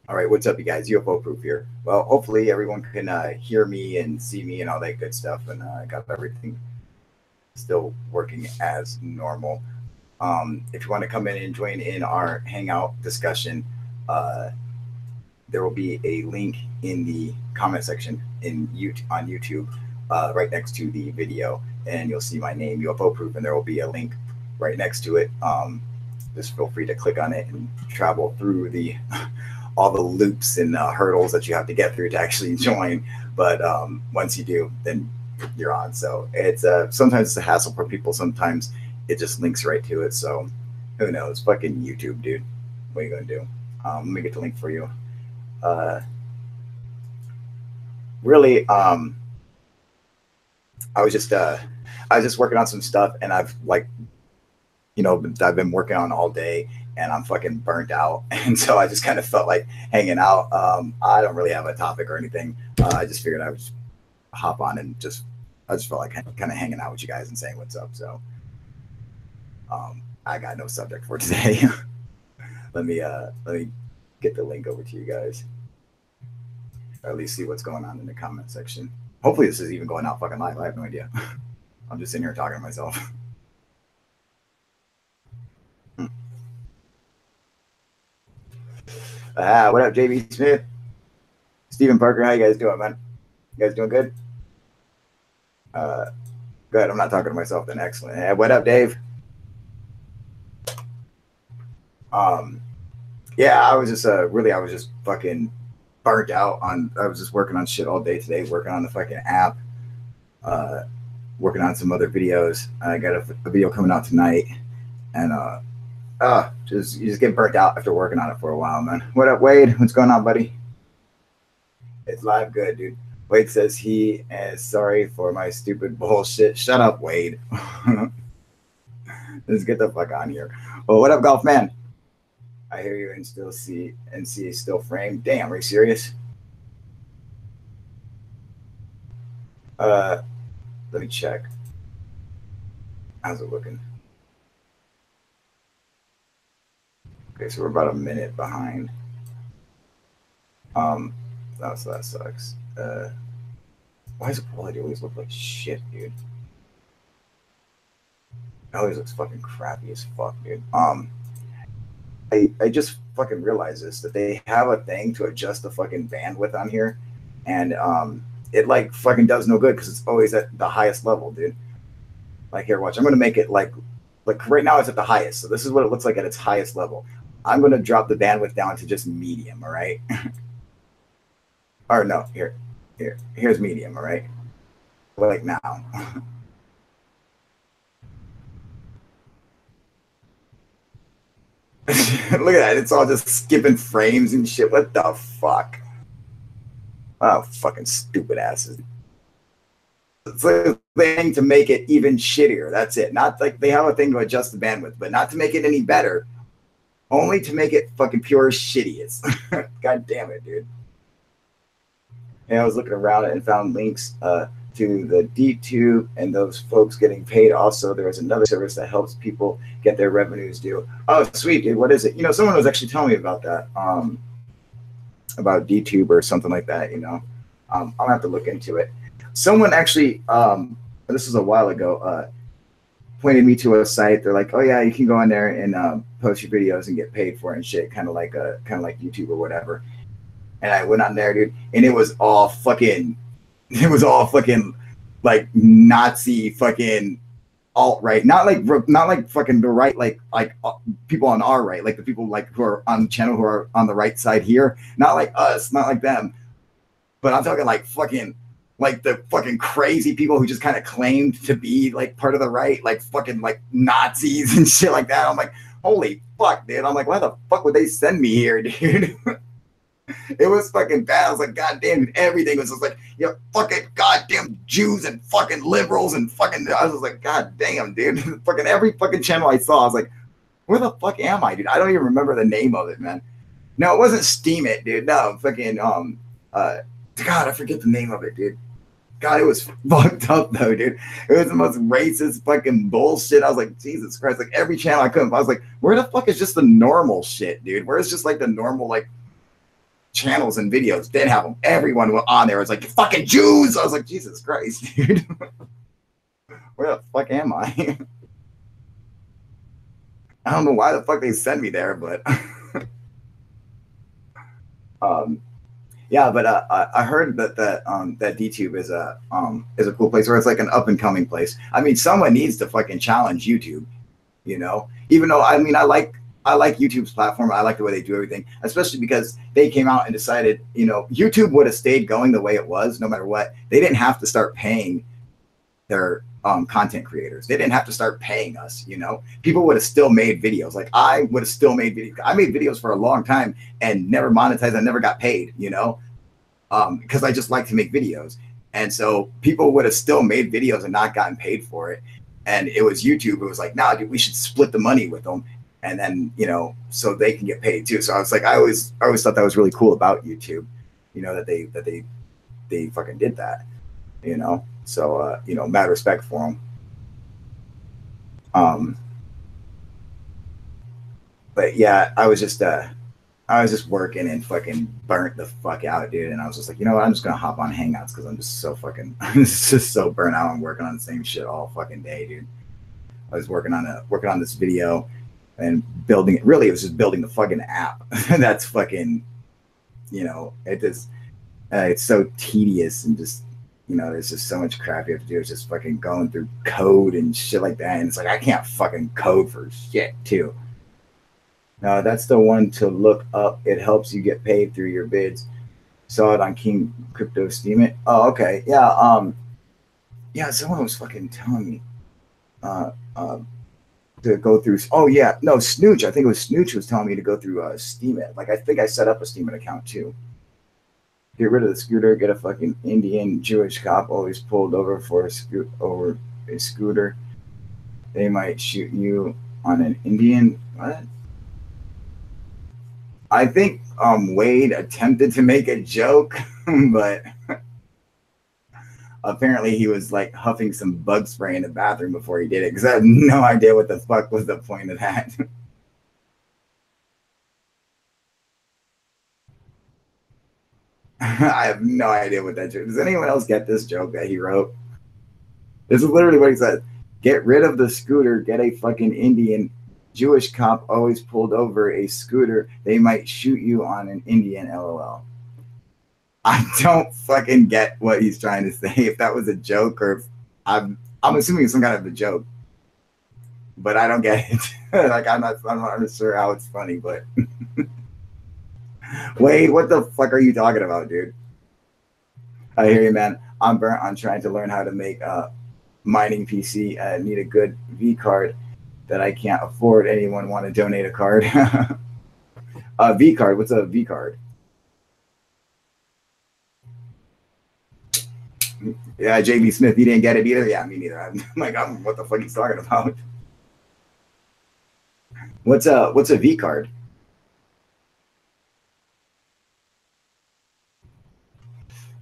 All right, what's up, you guys? UFO Proof here. Well, hopefully everyone can hear me and see me and all that good stuff, and I got everything still working as normal. If you want to come in and join in our hangout discussion, uh, there will be a link in the comment section on YouTube, right next to the video, and you'll see my name, UFO Proof, and there will be a link right next to it. Just feel free to click on it and travel through the all the loops and hurdles that you have to get through to actually join. But once you do, then you're on. So it's sometimes it's a hassle for people. Sometimes it just links right to it. So who knows? Fucking YouTube, dude. What are you gonna do? Let me get the link for you. Uh, really, I was just uh, I was just working on some stuff, and I've like I've been working on all day, and I'm fucking burnt out, and so I just kind of felt like hanging out. I don't really have a topic or anything. I just figured I would just hop on and I just felt like kind of hanging out with you guys and saying what's up. So I got no subject for today. Let me get the link over to you guys, or at least see what's going on in the comment section. Hopefully this is even going out fucking live. I have no idea. I'm just sitting here talking to myself. What up, JB Smith? Stephen Parker, how you guys doing, man? You guys doing good? Good. I'm not talking to myself then. Excellent. Hey, what up, Dave? Um, yeah, I was just I was just fucking burnt out on. I was just working on shit all day today, working on the fucking app, uh, working on some other videos. I got a video coming out tonight, and just you just get burnt out after working on it for a while, man. What up, Wade? What's going on, buddy? It's live good, dude. Wade says he is sorry for my stupid bullshit. Shut up, Wade. Let's get the fuck on here. Well, what up, Golf Man? I hear you and see still framed. Damn, are you serious? Uh, Let me check. How's it looking? Okay, so we're about a minute behind. So that sucks. Why does the quality always look like shit, dude? It always looks fucking crappy as fuck, dude. I just fucking realized this, that they have a thing to adjust the fucking bandwidth on here, and it like fucking does no good because it's always at the highest level, dude. Like here, watch. I'm gonna make it like right now it's at the highest, so this is what it looks like at its highest level. I'm gonna drop the bandwidth down to just medium, all right? Or no, here's medium, all right? Like now. Look at that. It's all just skipping frames and shit. What the fuck? Oh, fucking stupid asses. It's like they thing to make it even shittier. That's it. Not like they have a thing to adjust the bandwidth, but not to make it any better. Only to make it fucking pure shittiest. God damn it, dude. And I was looking around and found links to the DTube and those folks getting paid. Also, there was another service that helps people get their revenues due. Oh, sweet, dude. What is it? Someone was actually telling me about that, about DTube or something like that. I'll have to look into it. Someone actually, this was a while ago, pointed me to a site. They're like, oh yeah, you can go on there and post your videos and get paid for it and shit, kind of like YouTube or whatever. And I went on there, dude, and it was all fucking like Nazi fucking alt-right, not like fucking the right, like people on our right, like the people like who are on the channel who are on the right side here, not like us, not like them, but I'm talking like fucking like the fucking crazy people who just kind of claimed to be like part of the right, like fucking like Nazis and shit like that. I'm like, holy fuck, dude. I'm like, why the fuck would they send me here, dude? It was fucking bad. I was like, God damn, everything was just like, fucking goddamn Jews and fucking liberals and fucking, I was like, God damn, dude. Fucking every fucking channel I saw, I was like, where the fuck am I, dude? I don't even remember the name of it, man. No, it wasn't Steam It, dude. No, fucking, God, I forget the name of it, dude. God, it was fucked up though, dude. It was the most racist fucking bullshit. I was like, Jesus Christ, like every channel I couldn't, I was like, where the fuck is just the normal shit, dude? Where's just like the normal, like, channels and videos did have them. Everyone was on there. It was like, you fucking Jews. I was like, Jesus Christ, dude. Where the fuck am I? I don't know why the fuck they sent me there, but yeah, but I heard that that DTube is a cool place, where it's like an up and coming place. I mean, someone needs to fucking challenge YouTube, you know. Even though I mean, I like YouTube's platform. I like the way they do everything, especially because they came out and decided, you know, YouTube would have stayed going the way it was no matter what. They didn't have to start paying their content creators. They didn't have to start paying us, you know. People would have still made videos. Like I would have still made videos. I made videos for a long time and never monetized. I never got paid, you know, because I just like to make videos. And so people would have still made videos and not gotten paid for it. And it was YouTube. It was like, nah, dude, we should split the money with them. And then, you know, so they can get paid too. So I was like, I always thought that was really cool about YouTube, you know, that they fucking did that, you know. So, you know, mad respect for them. But yeah, I was just working and fucking burnt the fuck out, dude. And I was just like, you know what? I'm just going to hop on Hangouts because I'm just so fucking, I'm just so burnt out. I'm working on the same shit all fucking day, dude. I was working on this video and building it. Really, it was just building the fucking app. That's fucking, you know, it's so tedious and just, you know, there's just so much crap you have to do. It's just fucking going through code and shit like that. And it's like, I can't fucking code for shit too. No, that's the one to look up. It helps you get paid through your bids. Saw it on King Crypto Steam It. Oh, okay. Yeah. Yeah, someone was fucking telling me to go through. Oh yeah. No, Snooch. I think it was Snooch was telling me to go through Steam It. Like I think I set up a Steam It account too. Get rid of the scooter, get a fucking Indian Jewish cop always pulled over for a scooter. They might shoot you on an Indian. What? I think Wade attempted to make a joke, but apparently he was like huffing some bug spray in the bathroom before he did it, because I have no idea what the fuck was the point of that. I have no idea what that joke. Does anyone else get this joke that he wrote? This is literally what he said. Get rid of the scooter, get a fucking Indian Jewish cop always pulled over a scooter. They might shoot you on an Indian, LOL. I don't fucking get what he's trying to say. If that was a joke, or if I'm assuming it's some kind of a joke, but I don't get it. Like I'm not sure how it's funny, but wait, what the fuck are you talking about, dude? I hear you, man. I'm burnt on trying to learn how to make a mining PC. I need a good V card that I can't afford. Anyone want to donate a card? A V card? What's a V card? Yeah, JB Smith, you didn't get it either? Yeah, me neither. I'm like, what the fuck he's talking about? What's a V card?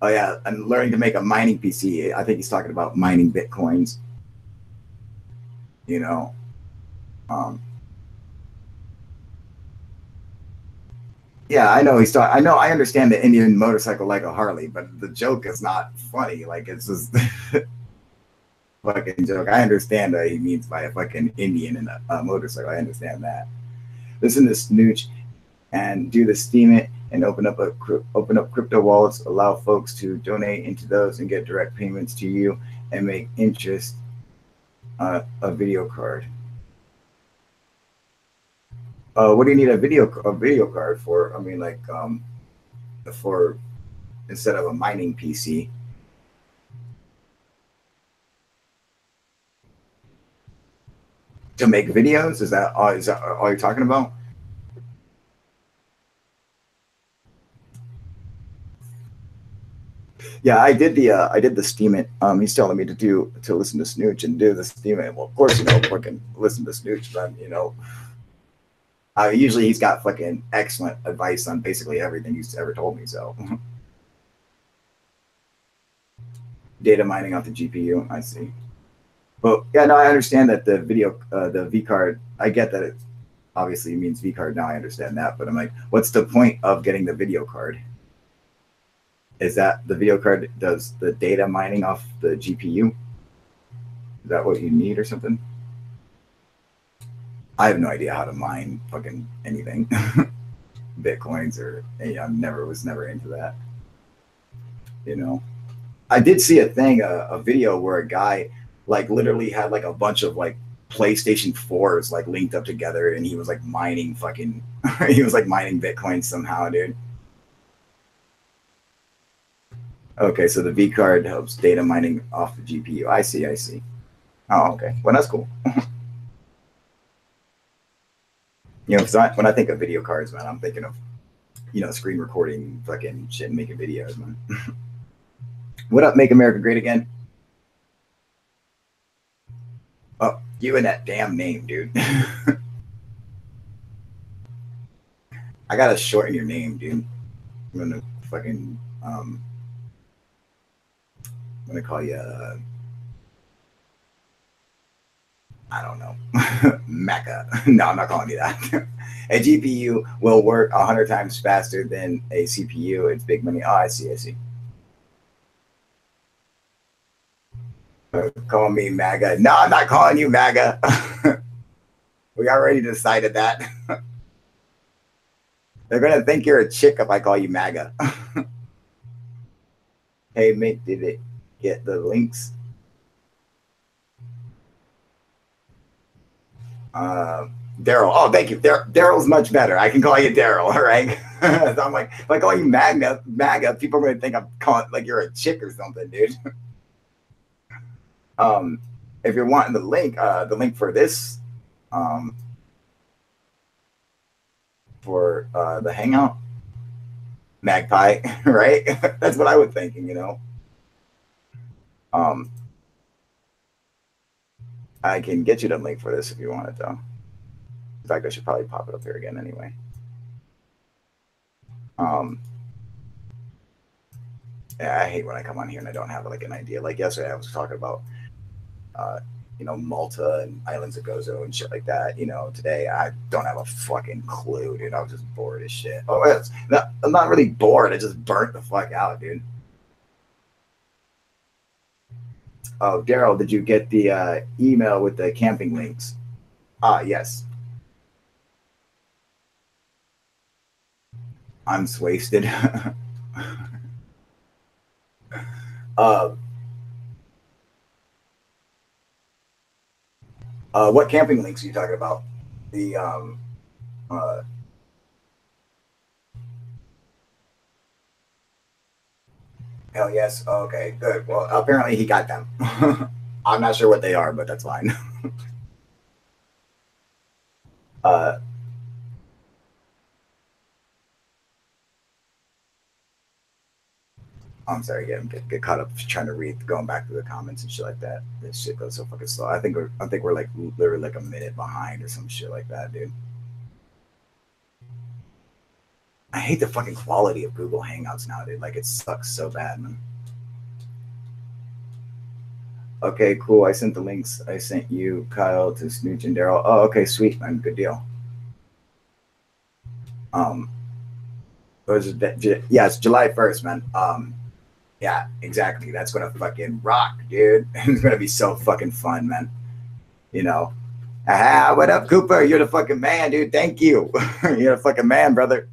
Oh yeah, I'm learning to make a mining PC. I think he's talking about mining Bitcoins. You know. Yeah, I know he's talking. I know, I understand the Indian motorcycle like a Harley, but the joke is not funny. Like it's just fucking joke. I understand what he means by a fucking Indian in a motorcycle. I understand that. Listen to Snooch and do the Steam It and open up crypto wallets. Allow folks to donate into those and get direct payments to you and make interest a video card. What do you need a video card for? I mean, like for instead of a mining PC. To make videos? Is that all you're talking about? Yeah, I did the Steam It. He's telling me to listen to Snooch and do the Steam It. Well, of course, you know, fucking listen to Snooch, but you know, usually he's got fucking excellent advice on basically everything he's ever told me. So, data mining off the GPU, I see. But yeah, no, I understand that the video, the V card. I get that obviously it means V card. Now I understand that, but I'm like, what's the point of getting the video card? Is that the video card does the data mining off the GPU? Is that what you need or something? I have no idea how to mine fucking anything. Bitcoins or was never into that. You know, I did see a thing, a video where a guy like literally had like a bunch of like PlayStation 4s like linked up together, and he was like mining fucking he was like mining Bitcoin somehow, dude. Okay, so the V card helps data mining off the GPU. I see, I see. Oh, okay. Well, that's cool. You know, because when I think of video cards, man, I'm thinking of, you know, screen recording fucking shit and making videos, man. What up, Make America Great Again? Oh, you and that damn name, dude. I gotta shorten your name, dude. I'm gonna fucking I'm gonna call you I don't know, Mecca. No, I'm not calling you that. A GPU will work 100 times faster than a CPU. It's big money. Oh, I see, I see. Call me MAGA. No, I'm not calling you MAGA. We already decided that. They're going to think you're a chick if I call you MAGA. Hey, Mick, did it get the links? Daryl. Oh, thank you. Daryl's much better. I can call you Daryl, all right? So I'm like, if I call you MAGA, people are going to think I'm calling like you're a chick or something, dude. If you're wanting the link for this, for the Hangout, Magpie, right? That's what I was thinking, you know. I can get you the link for this if you want it, though. In fact, I should probably pop it up here again anyway. Yeah, I hate when I come on here and I don't have like an idea. Like yesterday, I was talking about, you know, Malta and Islands of Gozo and shit like that. You know, today I don't have a fucking clue, dude. I was just bored as shit. Oh, I'm not really bored. I just burnt the fuck out, dude. Oh, Daryl, did you get the email with the camping links? Yes. I'm wasted. What camping links are you talking about? The hell yes. Okay, good. Well, apparently he got them. I'm not sure what they are, but that's fine. I'm sorry, get caught up trying to read, going back to the comments and shit like that. This shit goes so fucking slow. I think we're like literally like a minute behind or some shit like that, dude. I hate the fucking quality of Google Hangouts now, dude. Like it sucks so bad, man. Okay, cool. I sent the links. I sent you, Kyle, to Snooch and Daryl. Oh, okay, sweet, man. Good deal. Yeah, it's July 1st, man. Yeah, exactly. That's gonna fucking rock, dude. It's gonna be so fucking fun, man. You know. What up, Cooper? You're the fucking man, dude. Thank you. You're the fucking man, brother.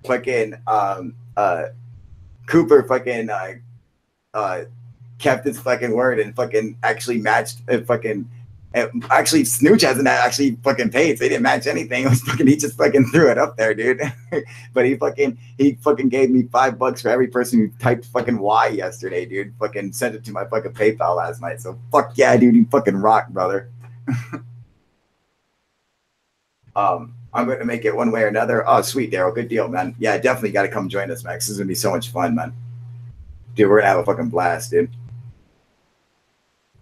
Fucking Cooper fucking kept his fucking word and fucking actually matched fucking actually Snooch hasn't actually fucking paid, so he didn't match anything. It was fucking, he just fucking threw it up there, dude. But he fucking gave me $5 for every person who typed fucking Y yesterday, dude. Fucking sent it to my fucking PayPal last night. So fuck yeah, dude, you fucking rock, brother. I'm going to make it one way or another. Oh, sweet, Daryl. Good deal, man. Yeah, definitely got to come join us, Max. This is going to be so much fun, man. Dude, we're going to have a fucking blast, dude.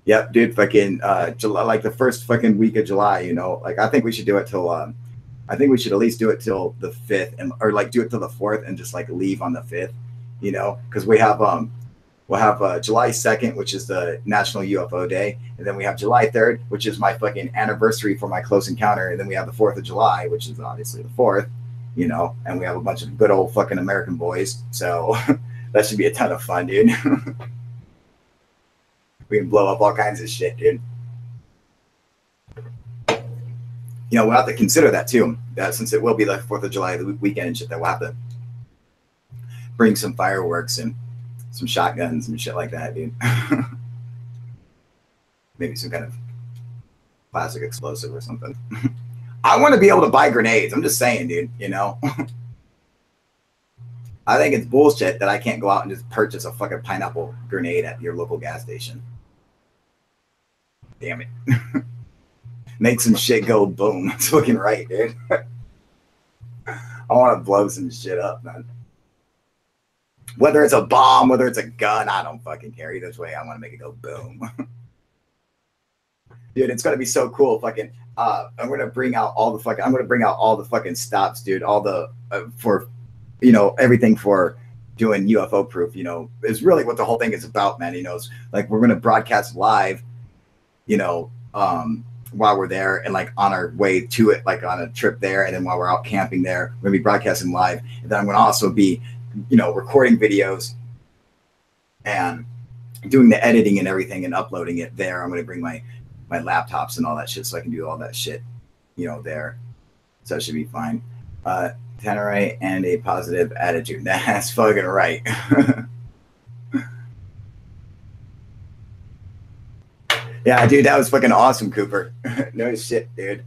Yep, dude, fucking July, like the first fucking week of July, you know? Like, I think we should do it till, I think we should at least do it till the 5th, or like do it till the 4th and just like leave on the 5th, you know? Because we have we'll have July 2nd, which is the National UFO Day. And then we have July 3rd, which is my fucking anniversary for my close encounter. And then we have the 4th of July, which is obviously the 4th, you know, and we have a bunch of good old fucking American boys. So that should be a ton of fun, dude. We can blow up all kinds of shit, dude. You know, we'll have to consider that too. That since it will be the 4th of July, the weekend and shit, that we'll have to bring some fireworks and some shotguns and shit like that, dude. Maybe some kind of plastic explosive or something. I want to be able to buy grenades. I'm just saying, dude, you know. I think it's bullshit that I can't go out and just purchase a fucking pineapple grenade at your local gas station. Damn it. Make some shit go boom. That's fucking right, dude. I want to blow some shit up, man. Whether it's a bomb, whether it's a gun, I don't fucking care. Either way, I want to make it go boom. Dude, it's gonna be so cool. Fucking, I'm gonna bring out all the fucking stops, dude. All the for, you know, everything for doing UFO proof. You know, is really what the whole thing is about, man. You know, it's like we're gonna broadcast live, you know, while we're there and like on our way to it, like on a trip there, and then while we're out camping there, we're gonna be broadcasting live. And then I'm gonna also be, you know, recording videos and doing the editing and everything and uploading it there. I'm gonna bring my laptops and all that shit so I can do all that shit, you know, there. So it should be fine. Tannerite and a positive attitude. That's fucking right. Yeah, dude, that was fucking awesome, Cooper. No shit, dude.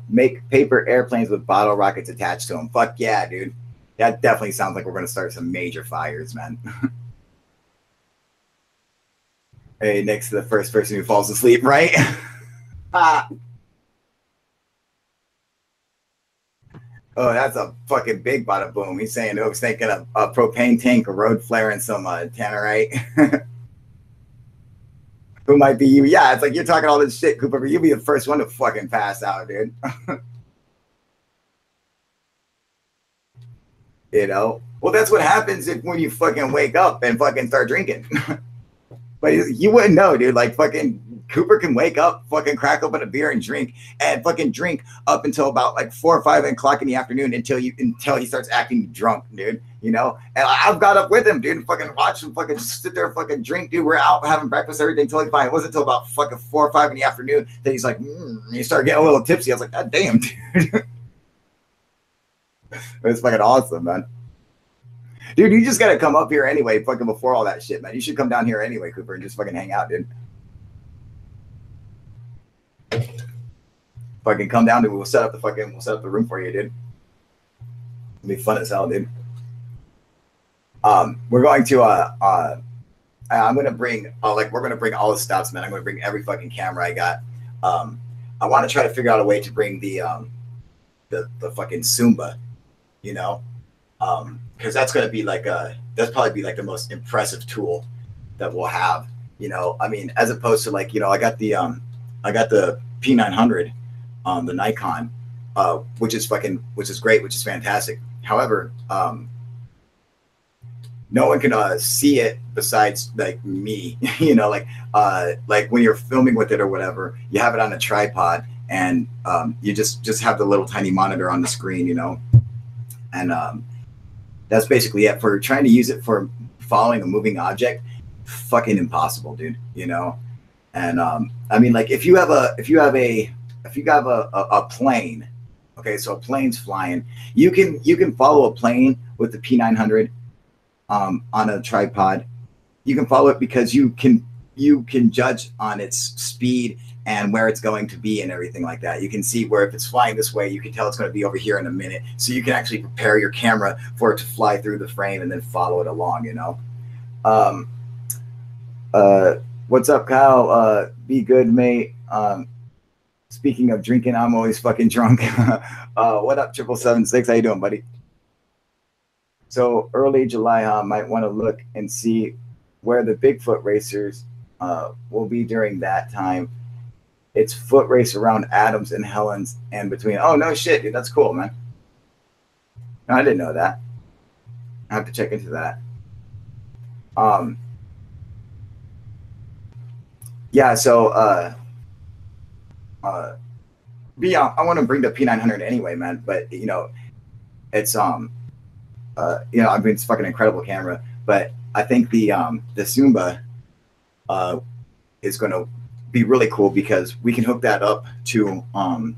Make paper airplanes with bottle rockets attached to them. Fuck yeah, dude. That definitely sounds like we're going to start some major fires, man. Hey, next to the first person who falls asleep, right? Oh, that's a fucking big bada boom. He's saying, oh, he's thinking of a propane tank, a road flare, and some tannerite. Who might be you? Yeah, it's like you're talking all this shit, Cooper, but you'll be the first one to fucking pass out, dude. You know? Well, that's what happens when you fucking wake up and fucking start drinking. But you wouldn't know, dude. Like fucking Cooper can wake up, fucking crack open a beer and fucking drink up until about like 4 or 5 o'clock in the afternoon until he starts acting drunk, dude. You know? And I've got up with him, dude, and fucking watch him fucking just sit there and fucking drink, dude. We're out having breakfast, everything totally fine. It wasn't until about fucking 4 or 5 in the afternoon that he's like, he started getting a little tipsy. I was like, God damn, dude. It's fucking awesome, man. Dude, you just gotta come up here anyway, fucking before all that shit, man. You should come down here anyway, Cooper, and just fucking hang out, dude. Fucking come down, dude. We'll set up the room for you, dude. It'll be fun as hell, dude. We're going to I'm gonna bring we're gonna bring all the stops, man. I'm gonna bring every fucking camera I got. I want to try to figure out a way to bring the fucking Zumba, you know. Because that's going to be like that's probably be like the most impressive tool that we'll have, you know. I mean, as opposed to like, you know, I got the P900 the Nikon, which is great, which is fantastic. However, no one can see it besides like me, you know, like when you're filming with it or whatever, you have it on a tripod and you just have the little tiny monitor on the screen, you know, and that's basically it. For trying to use it for following a moving object, fucking impossible, dude. You know, and I mean, like if you have a plane, okay, so a plane's flying, you can follow a plane with the P900 on a tripod. You can follow it because you can judge on its speed and where it's going to be and everything like that. You can see where if it's flying this way, you can tell it's going to be over here in a minute. So you can actually prepare your camera for it to fly through the frame and then follow it along, you know. What's up, Kyle? Be good, mate. Speaking of drinking, I'm always fucking drunk. What up, 776? How you doing, buddy? So early July, I might want to look and see where the Bigfoot racers will be during that time. It's foot race around Adams and Helens and between. Oh, no shit, dude. That's cool, man. No, I didn't know that. I have to check into that. Um, yeah. So, I want to bring the P900 anyway, man. But you know, it's you know, I mean, it's a fucking incredible camera. But I think the Zumba uh is going to be really cool because we can hook that up to a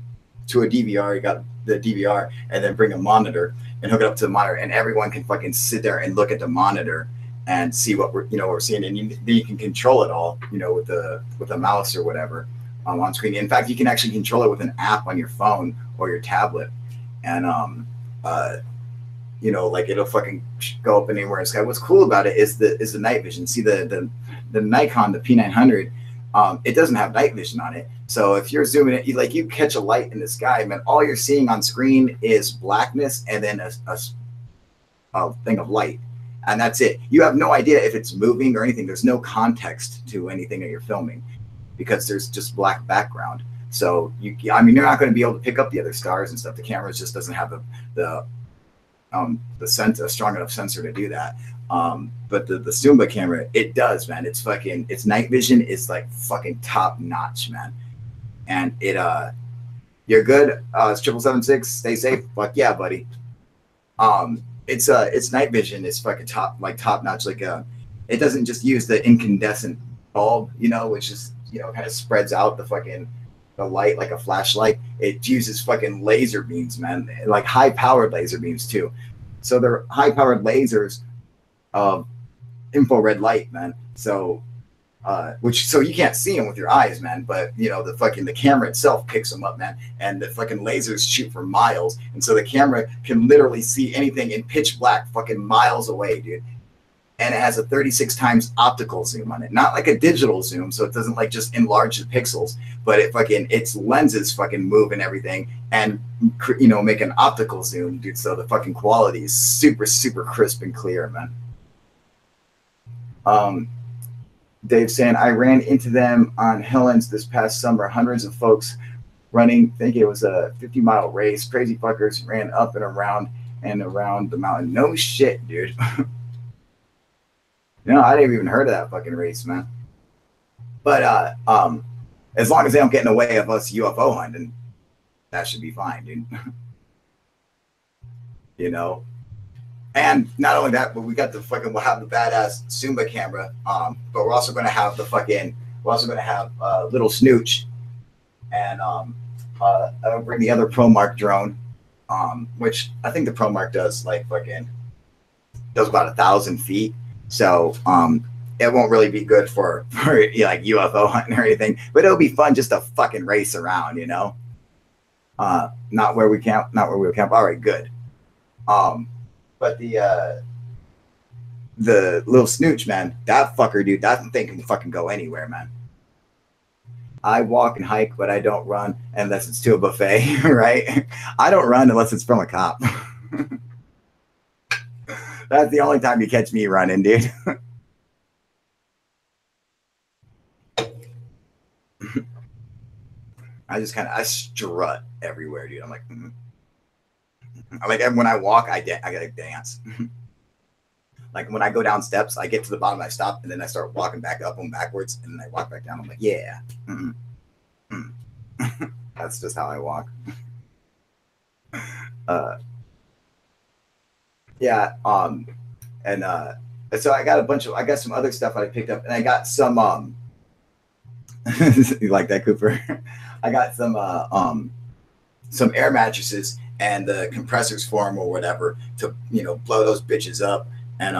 DVR. You got the DVR, and then bring a monitor and hook it up to the monitor, and everyone can fucking sit there and look at the monitor and see what we're, you know, what we're seeing, and you can control it all, you know, with a mouse or whatever on screen. In fact, you can actually control it with an app on your phone or your tablet, and you know, like it'll fucking go up anywhere in the sky. What's cool about it is the night vision. See the Nikon, the P900, it doesn't have night vision on it. So if you're zooming it, you catch a light in the sky, man, all you're seeing on screen is blackness and then a thing of light. And that's it. You have no idea if it's moving or anything. There's no context to anything that you're filming because there's just black background. So I mean, you're not going to be able to pick up the other stars and stuff. The camera just doesn't have the a strong enough sensor to do that. But the Zumba camera, it does, man. It's night vision is like fucking top notch, man. And you're good. It's 776. Stay safe. Fuck yeah, buddy. It's night vision is fucking top notch. Like it doesn't just use the incandescent bulb, you know, which is, you know, kind of spreads out the light like a flashlight. It uses fucking laser beams, man, like high powered laser beams too. So they're high powered lasers of infrared light, man. So so you can't see them with your eyes, man, but you know, the camera itself picks them up, man, and the fucking lasers shoot for miles, and so the camera can literally see anything in pitch black fucking miles away, dude. And it has a 36 times optical zoom on it, not like a digital zoom, so it doesn't like just enlarge the pixels, but its lenses fucking move and everything, and you know, make an optical zoom, dude. So the fucking quality is super, super crisp and clear, man. Dave saying, I ran into them on Helens this past summer. Hundreds of folks running, thinking it was a 50-mile race. Crazy fuckers ran up and around the mountain. No shit, dude. You know, I didn't even heard of that fucking race, man. But as long as they don't get in the way of us UFO hunting, that should be fine, dude. You know? And not only that, but we'll have the badass Zumba camera. But we're also going to have little Snooch, and I'll bring the other ProMark drone, which I think the ProMark does about 1,000 feet. So it won't really be good for like UFO hunting or anything, but it'll be fun just to fucking race around, you know. Not where we camp. All right, good. But the little Snooch, man, that fucker, dude, that thing can fucking go anywhere, man. I walk and hike, but I don't run unless it's to a buffet, right? I don't run unless it's from a cop. That's the only time you catch me running, dude. I strut everywhere, dude. I'm like, like when I walk, I gotta dance. Like when I go down steps, I get to the bottom, I stop, and then I start walking back up and backwards, and then I walk back down. I'm like, yeah. That's just how I walk. Yeah. And so I got some other stuff I picked up, and I got some you like that, Cooper? I got some air mattresses and the compressors for them or whatever to, you know, blow those bitches up. And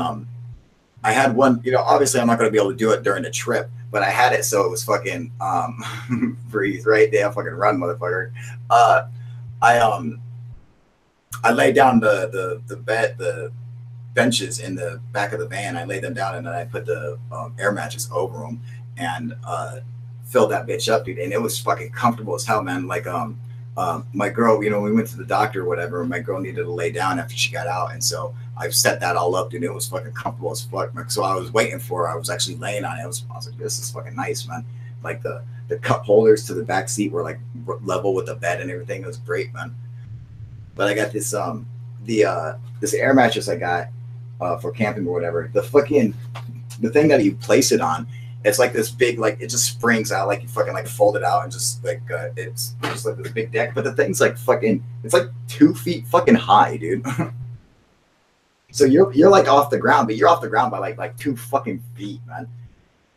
I had one, you know, obviously I'm not going to be able to do it during the trip, but I had it so it was fucking breathe, right? Damn, fucking run, motherfucker. I laid down the benches in the back of the van. I laid them down, and then I put the air mattress over them and filled that bitch up, dude. And it was fucking comfortable as hell, man. Like my girl, you know, we went to the doctor or whatever, and my girl needed to lay down after she got out, and so I set that all up, dude. It was fucking comfortable as fuck. So I was waiting for her. I was actually laying on it. I was like, this is fucking nice, man. Like the cup holders to the back seat were like level with the bed and everything. It was great, man. But I got this this air mattress I got for camping or whatever. The fucking the thing that you place it on, it's like this big, like it just springs out, like you fucking like fold it out and just like it's just like this big deck. But the thing's like fucking, it's like 2 feet fucking high, dude. So you're like off the ground, but you're off the ground by like 2 fucking feet, man.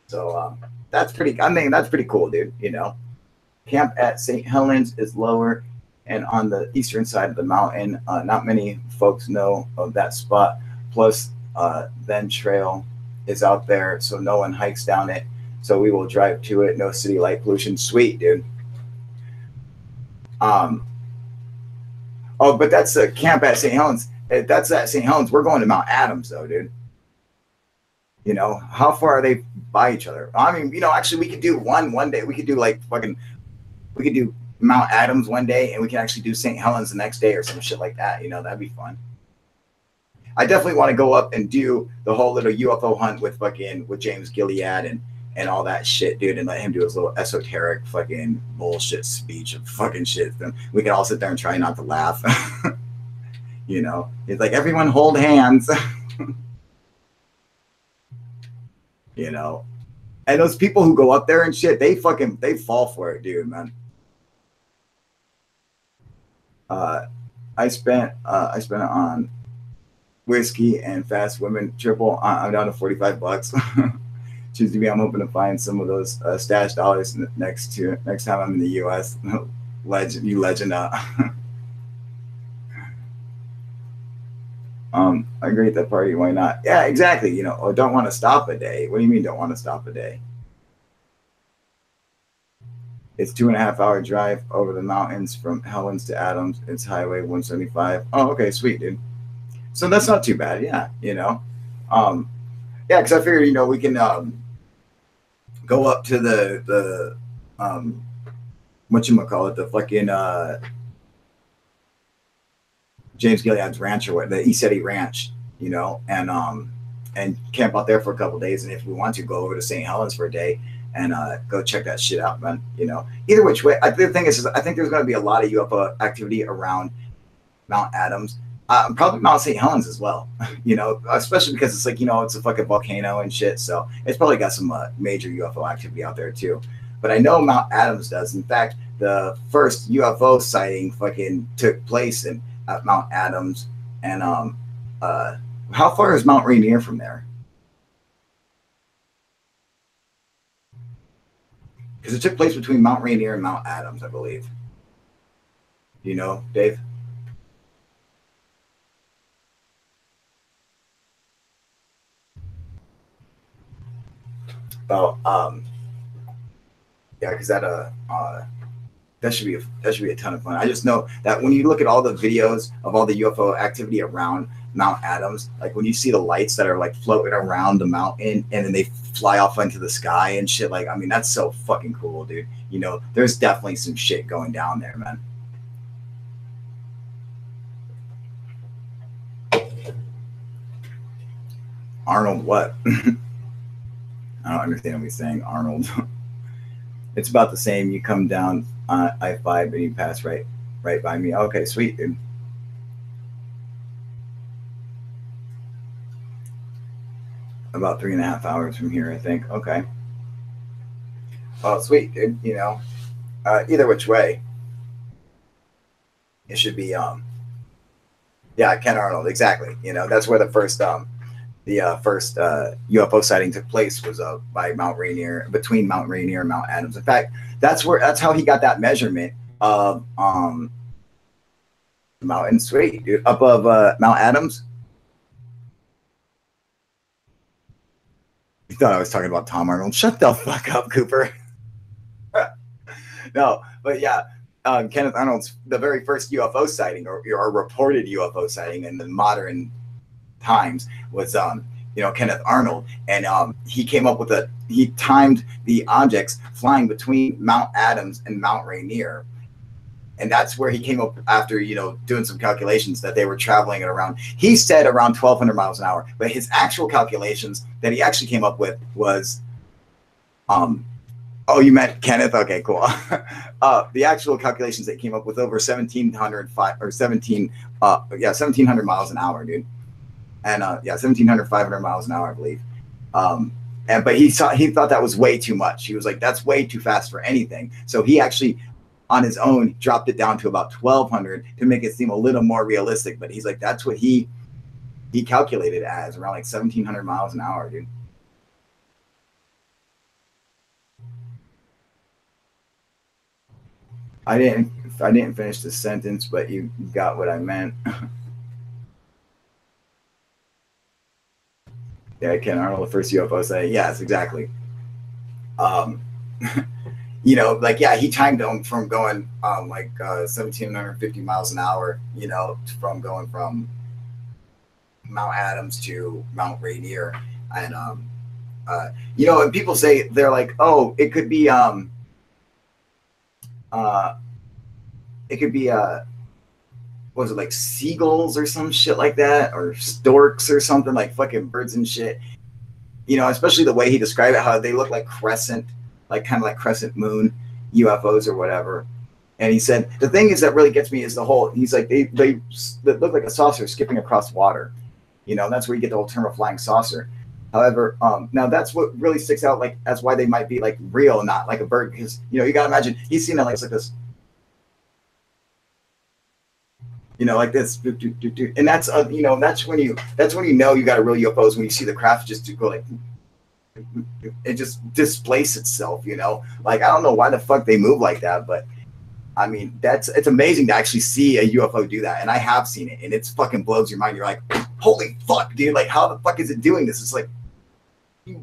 So that's pretty. I mean, that's pretty cool, dude. You know, camp at St. Helens is lower and on the eastern side of the mountain. Not many folks know of that spot. Plus, then trail is out there, so no one hikes down it. So we will drive to it. No city light pollution. Sweet, dude. Oh, but that's a camp at St. Helens. That's at St. Helens. We're going to Mount Adams, though, dude. You know, how far are they by each other? I mean, you know, actually, we could do one day. We could do like fucking, we could do Mount Adams one day, and we can actually do St. Helens the next day or some shit like that. You know, that'd be fun. I definitely want to go up and do the whole little UFO hunt with James Gilead and all that shit, dude, and let him do his little esoteric fucking bullshit speech of fucking shit. Then we can all sit there and try not to laugh. You know, it's like, everyone hold hands. You know, and those people who go up there and shit, they fall for it, dude, man. I spent it on whiskey and fast women triple. I'm down to $45. Choose to be. I'm hoping to find some of those stashed dollars next time I'm in the U.S. legend. I agree at that party. Why not? Yeah, exactly. You know, or don't want to stop a day. What do you mean don't want to stop a day? It's 2.5 hour drive over the mountains from Helens to Adams. It's Highway 175. Oh, okay, sweet, dude. So that's not too bad. Yeah, you know. Yeah, because I figured, you know, we can go up to the whatchamacallit, the fucking James Gilead's ranch, or what, the East Ranch, you know, and camp out there for a couple of days. And if we want to, go over to St. Helens for a day and go check that shit out, man. You know, either which way. The thing is I think there's going to be a lot of UFO activity around Mount Adams, probably Mount St. Helens as well. You know, especially because it's like, you know, it's a fucking volcano and shit, so it's probably got some major UFO activity out there too. But I know Mount Adams does. In fact, the first UFO sighting fucking took place at Mount Adams. And how far is Mount Rainier from there? Because it took place between Mount Rainier and Mount Adams, I believe. You know, Dave? About yeah, because that should be a ton of fun. I just know that when you look at all the videos of all the UFO activity around Mount Adams, like when you see the lights that are like floating around the mountain and then they fly off into the sky and shit, like, I mean, that's so fucking cool, dude. You know, there's definitely some shit going down there, man. Arnold, what? I don't understand what he's saying, Arnold. It's about the same. You come down I-5 and you pass right by me. Okay, sweet, dude. About 3.5 hours from here, I think. Okay. Oh, sweet, dude. You know, either which way, it should be. Yeah, Ken Arnold, exactly. You know, that's where the first UFO sighting took place, was by Mount Rainier, between Mount Rainier and Mount Adams. In fact, that's how he got that measurement of mountain. Sweet, dude, up of Mount Adams. You thought I was talking about Tom Arnold? Shut the fuck up, Cooper. No, but yeah, Kenneth Arnold's the very first UFO sighting, or reported UFO sighting in the modern times, was you know, Kenneth Arnold, and he came up with he timed the objects flying between Mount Adams and Mount Rainier, and that's where he came up, after, you know, doing some calculations, that they were traveling at around, he said around 1,200 miles an hour, but his actual calculations that he actually came up with was oh, you meant Kenneth? Okay, cool. The actual calculations that came up with over 1,700 miles an hour, dude. And yeah, 1,500 miles an hour, I believe. But he thought that was way too much. He was like, that's way too fast for anything. So he actually, on his own, dropped it down to about 1,200 to make it seem a little more realistic. But he's like, that's what he calculated as around like 1,700 miles an hour, dude. I didn't finish the sentence, but you got what I meant. Yeah, Ken Arnold, the first UFO say, yes, exactly. You know, like, yeah, he timed them from going 1,750 miles an hour, you know, from going from Mount Adams to Mount Rainier. And, you know, and people say, they're like, oh, it could be, was it like seagulls or some shit like that, or storks or something, like fucking birds and shit, you know, especially the way he described it, how they look like crescent, like kind of like crescent moon UFOs or whatever. And he said the thing is that really gets me is the whole, he's like, they look like a saucer skipping across water, you know, and that's where you get the whole term of flying saucer. However, now that's what really sticks out, like that's why they might be like real, not like a bird, because, you know, you gotta imagine he's seen it like this, you know, like this, and that's you know, that's when you know you got a real UFOs, when you see the craft just go like, it just displace itself, you know. Like, I don't know why the fuck they move like that, but I mean, it's amazing to actually see a UFO do that, and I have seen it, and it's fucking blows your mind. You're like, holy fuck, dude! Like, how the fuck is it doing this? It's like, you,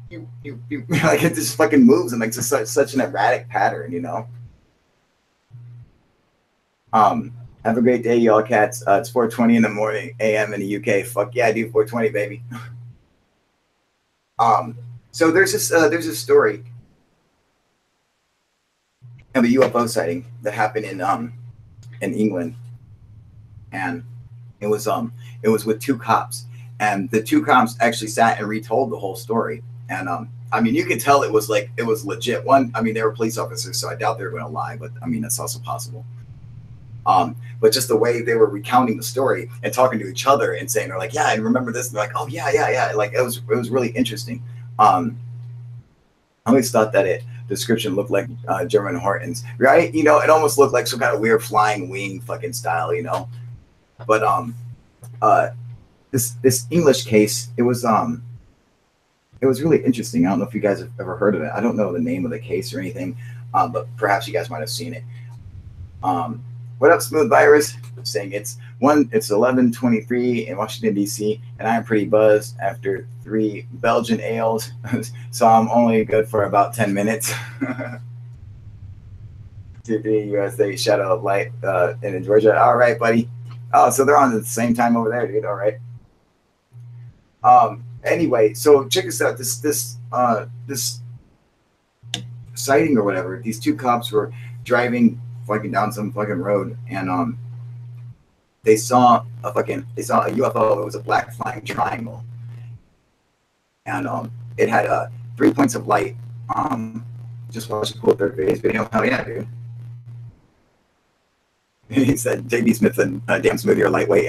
like it just fucking moves and like such an erratic pattern, you know. Have a great day, y'all cats. It's 4:20 in the morning a.m. in the UK. Fuck yeah, dude, 4:20, baby. So there's this story of a UFO sighting that happened in England, and it was with two cops, and the two cops actually sat and retold the whole story. And I mean, you could tell it was legit. One, I mean, they were police officers, so I doubt they were going to lie, but I mean, that's also possible. But just the way they were recounting the story and talking to each other and saying, they're like, yeah, and remember this, and they're like, oh yeah, like it was really interesting. I always thought that description looked like German Hortons, right? You know, it almost looked like some kind of weird flying wing fucking style, you know. But this English case, it was really interesting. I don't know if you guys have ever heard of it. I don't know the name of the case or anything, but perhaps you guys might have seen it. What up, Smooth Virus? Saying it's 11:23 in Washington D.C. and I'm pretty buzzed after 3 Belgian ales, so I'm only good for about 10 minutes. To the USA Shadow of Light in Georgia. All right, buddy. Oh, so they're on the same time over there, dude. All right. Anyway, so check this out. This sighting or whatever. These two cops were driving fucking down some fucking road, and they saw a UFO. It was a black flying triangle, and it had 3 points of light. Just watched a cool third phase video. Hell yeah, dude. He said JB Smith and damn smoothie are lightweight.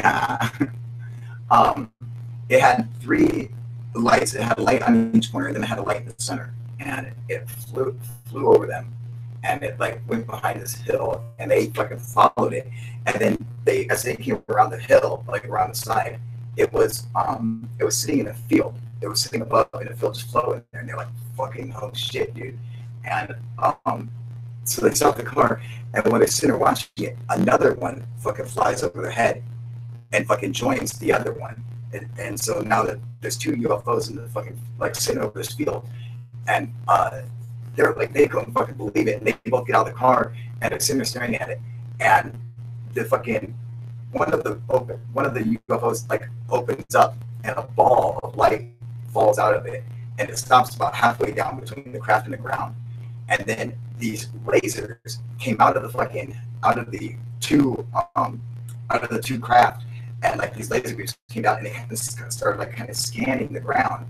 It had 3 lights. It had a light on each corner, and then it had a light in the center, and it flew over them. And it like went behind this hill, and they fucking followed it. And then as they came around the hill, like around the side, it was sitting in a field. It was sitting above in a field, just floating there. And they're like, "Fucking oh shit, dude!" And so they stopped the car, and when they're sitting there watching it, another one fucking flies over their head, and fucking joins the other one. And so now that there's 2 UFOs in the fucking like sitting over this field, and they're like, they couldn't fucking believe it. And they both get out of the car and they're sitting there staring at it. And the fucking one of the UFOs like opens up, and a ball of light falls out of it, and it stops about halfway down between the craft and the ground. And then these lasers came out of the two craft, and like these laser beams came out, and they started like kind of scanning the ground.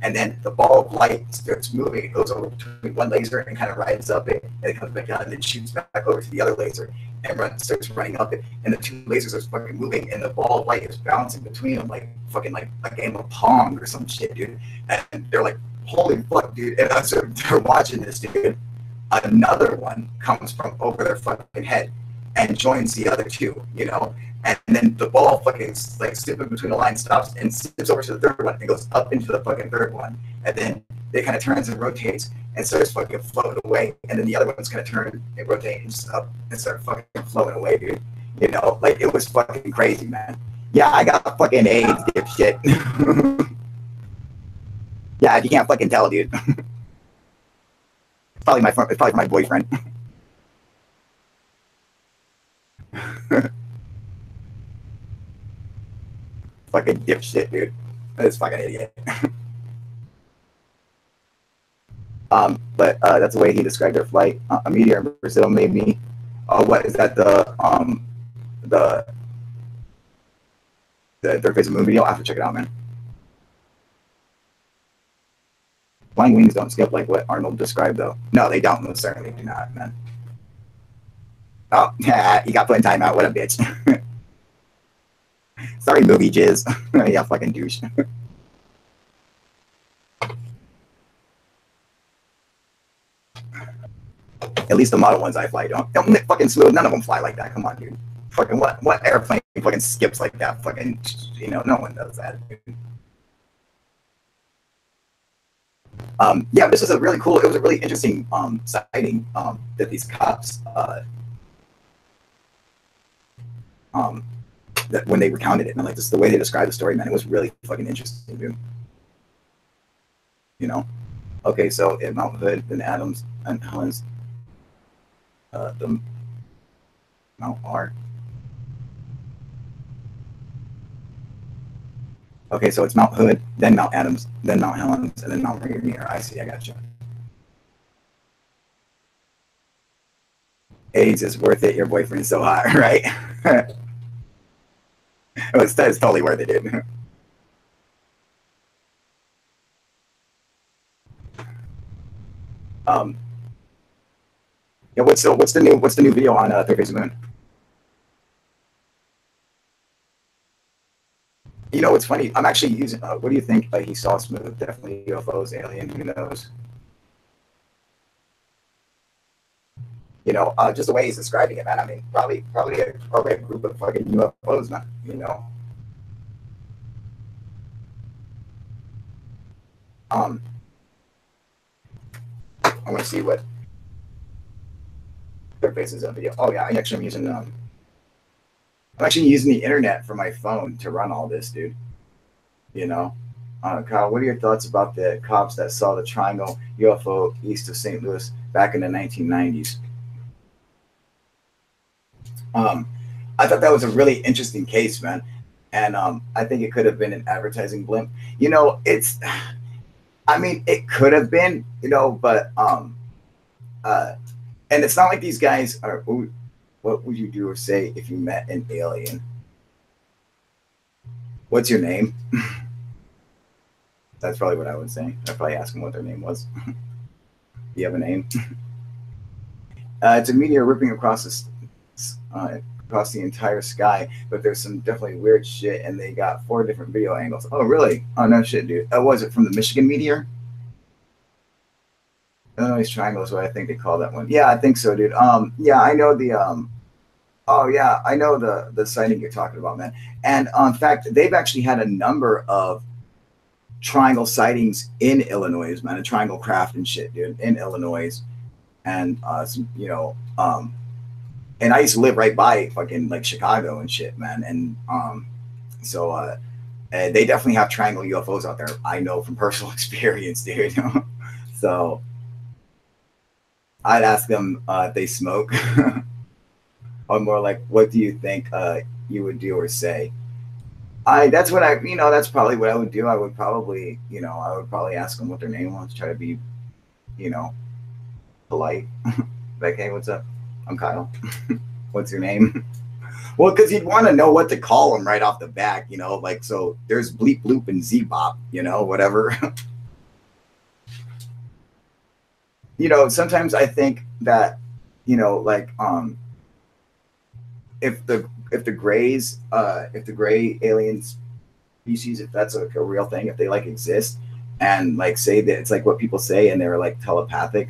and then the ball of light starts moving. It goes over between one laser and kind of rides up it, and it comes back down and then shoots back over to the other laser and starts running up it. And the two lasers are fucking moving, and the ball of light is bouncing between them like fucking like a game of Pong or some shit, dude. And they're like, holy fuck, dude. And so they're watching this, dude. Another one comes from over their fucking head and joins the other two, you know? And then the ball fucking like slipping between the line, stops and slips over to the third one and goes up into the fucking third one. And then it kind of turns and rotates and starts fucking floating away. And then the other one's gonna turn and rotate and just up and start fucking floating away, dude. You know, like it was fucking crazy, man. Yeah, I got fucking AIDS, dipshit. Yeah, if you can't fucking tell, dude. It's probably my boyfriend. Fucking dipshit, dude. This fucking idiot. But that's the way he described their flight. A meteor in Brazil made me. What is that? The third phase of the movie. You'll have to check it out, man. Flying wings don't skip like what Arnold described, though. No, they don't. Most certainly do not, man. Oh, yeah, you got put in timeout. What a bitch. Sorry, movie jizz. Yeah, fucking douche. At least the model ones I fly don't fucking smooth. None of them fly like that. Come on, dude. Fucking what airplane fucking skips like that? Fucking, you know, no one does that, dude. Yeah, this was a really cool. It was a really interesting sighting that these cops that when they recounted it, and like this, the way they described the story, man, it was really fucking interesting, dude. You know, okay, so at Mount Hood, then Adams and Helens, the Mount R. Okay, so it's Mount Hood, then Mount Adams, then Mount Helens, and then Mount Rainier. I see, I got you. AIDS is worth it. Your boyfriend is so hot, right? It's totally worth it, dude. Yeah, what's the new video on Third Phase of the Moon? You know what's funny? I'm actually using. What do you think? He saw smooth, definitely UFOs, alien. Who knows? You know, just the way he's describing it, man. I mean, probably a group of fucking UFOs, man. You know. I want to see what their faces on video. Oh yeah, I'm using the internet for my phone to run all this, dude. You know, Kyle, what are your thoughts about the cops that saw the triangle UFO east of St. Louis back in the 1990s? I thought that was a really interesting case, man, and I think it could have been an advertising blimp. You know, I mean, it could have been, you know, but and it's not like these guys are. What would you do or say if you met an alien? What's your name? That's probably what I would say. I'd probably ask them what their name was. Do you have a name? It's a meteor ripping across the entire sky, but there's some definitely weird shit, and they got 4 different video angles. Oh, really? Oh, no shit, dude. Was it from the Michigan meteor? Illinois Triangle is what I think they call that one. Yeah, I think so, dude. Yeah, I know the oh yeah, I know the sighting you're talking about, man. And in fact, they've actually had a number of triangle sightings in Illinois, man. A triangle craft and shit, dude, in Illinois, and some, you know, and I used to live right by fucking like Chicago and shit, man. And so they definitely have triangle UFOs out there. I know from personal experience, dude. So I'd ask them if they smoke, or more like, what do you think you would do or say? That's what I, you know, that's probably what I would do. I would probably, you know, ask them what their name was, try to be, you know, polite. Like, hey, what's up? I'm Kyle. What's your name? Well, because you'd want to know what to call them right off the back, you know, like, so there's bleep, bloop, and z-bop, you know, whatever. sometimes I think that, like, if the grays, if the gray aliens species, if that's like a real thing, if they like exist, and like say that it's like what people say and they're like telepathic,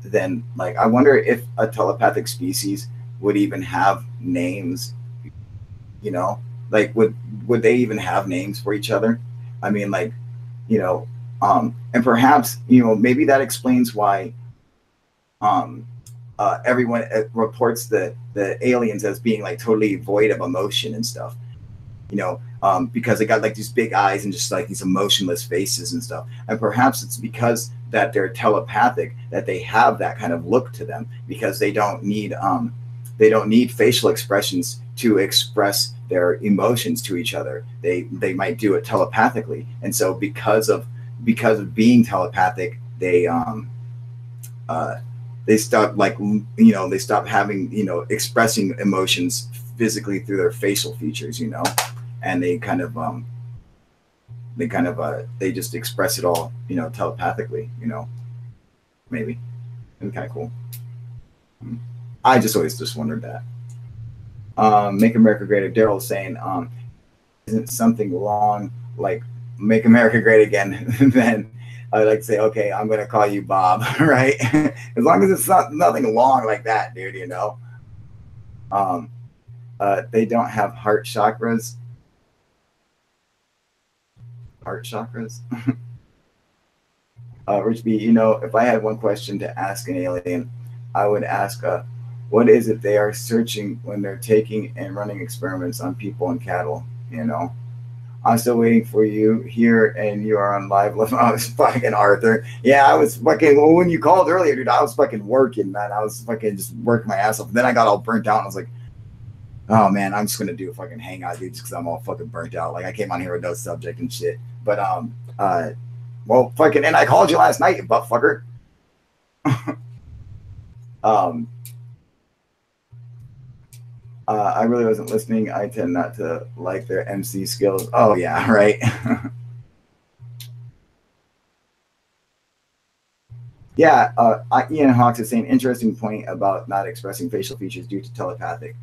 then like I wonder if a telepathic species would even have names, you know, like would they even have names for each other? I mean, like, you know, and perhaps, maybe that explains why um everyone reports the aliens as being like totally void of emotion and stuff, because they got like these big eyes and just like these emotionless faces and stuff. And perhaps it's because that they're telepathic that they have that kind of look to them, because they don't need facial expressions to express their emotions to each other. They might do it telepathically, and so because of being telepathic, uh, they stop, like, they stop having, expressing emotions physically through their facial features, and they just express it all, telepathically, maybe. It'd be kind of cool. I just always just wondered that. Make America Great. Daryl saying, isn't something long like Make America Great Again? Then I'd like to say, okay, I'm gonna call you Bob, right? As long as it's not nothing long like that, dude. Um, they don't have heart chakras. Heart chakras. Rich B, if I had one question to ask an alien, I would ask, what is it they are searching when they're taking and running experiments on people and cattle? I'm still waiting for you here, and you are on live. I was fucking Arthur. Yeah, I was fucking. Well, when you called earlier, dude, I was fucking working, man. I was fucking just working my ass off. And then I got all burnt out, and I was like, oh man, I'm just gonna do a fucking hangout, dude, just because I'm all fucking burnt out. Like I came on here with no subject and shit. But well, fucking, and I called you last night, you butt fucker. um, I really wasn't listening. I tend not to like their MC skills. Oh yeah, right. Yeah, Ian Hawks is saying interesting point about not expressing facial features due to telepathic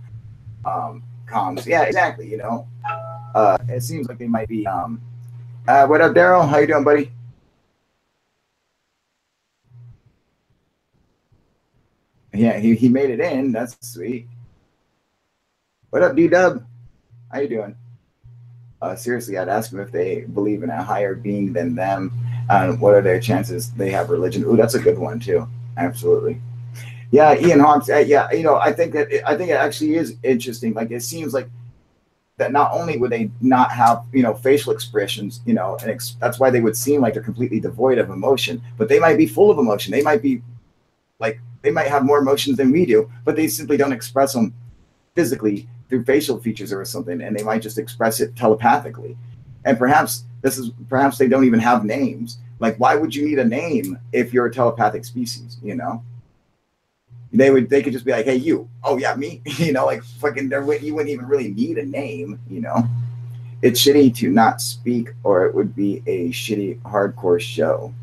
comms. Yeah, exactly. It seems like they might be. What up, Daryl? How you doing, buddy? Yeah, he made it in. That's sweet. What up, D-Dub? How you doing? Seriously, I'd ask them if they believe in a higher being than them, and what are their chances they have religion. Ooh, that's a good one too. Absolutely. Yeah, Ian Hawks. Yeah, I think it actually is interesting. Like it seems like that not only would they not have facial expressions, and that's why they would seem like they're completely devoid of emotion, but they might be full of emotion. They might be like they might have more emotions than we do, but they simply don't express them physically through facial features or something, and they might just express it telepathically. And perhaps they don't even have names. Like, why would you need a name if you're a telepathic species? They could just be like, hey, you. Oh yeah, me. Like fucking you wouldn't even really need a name. It's shitty to not speak, or it would be a shitty hardcore show.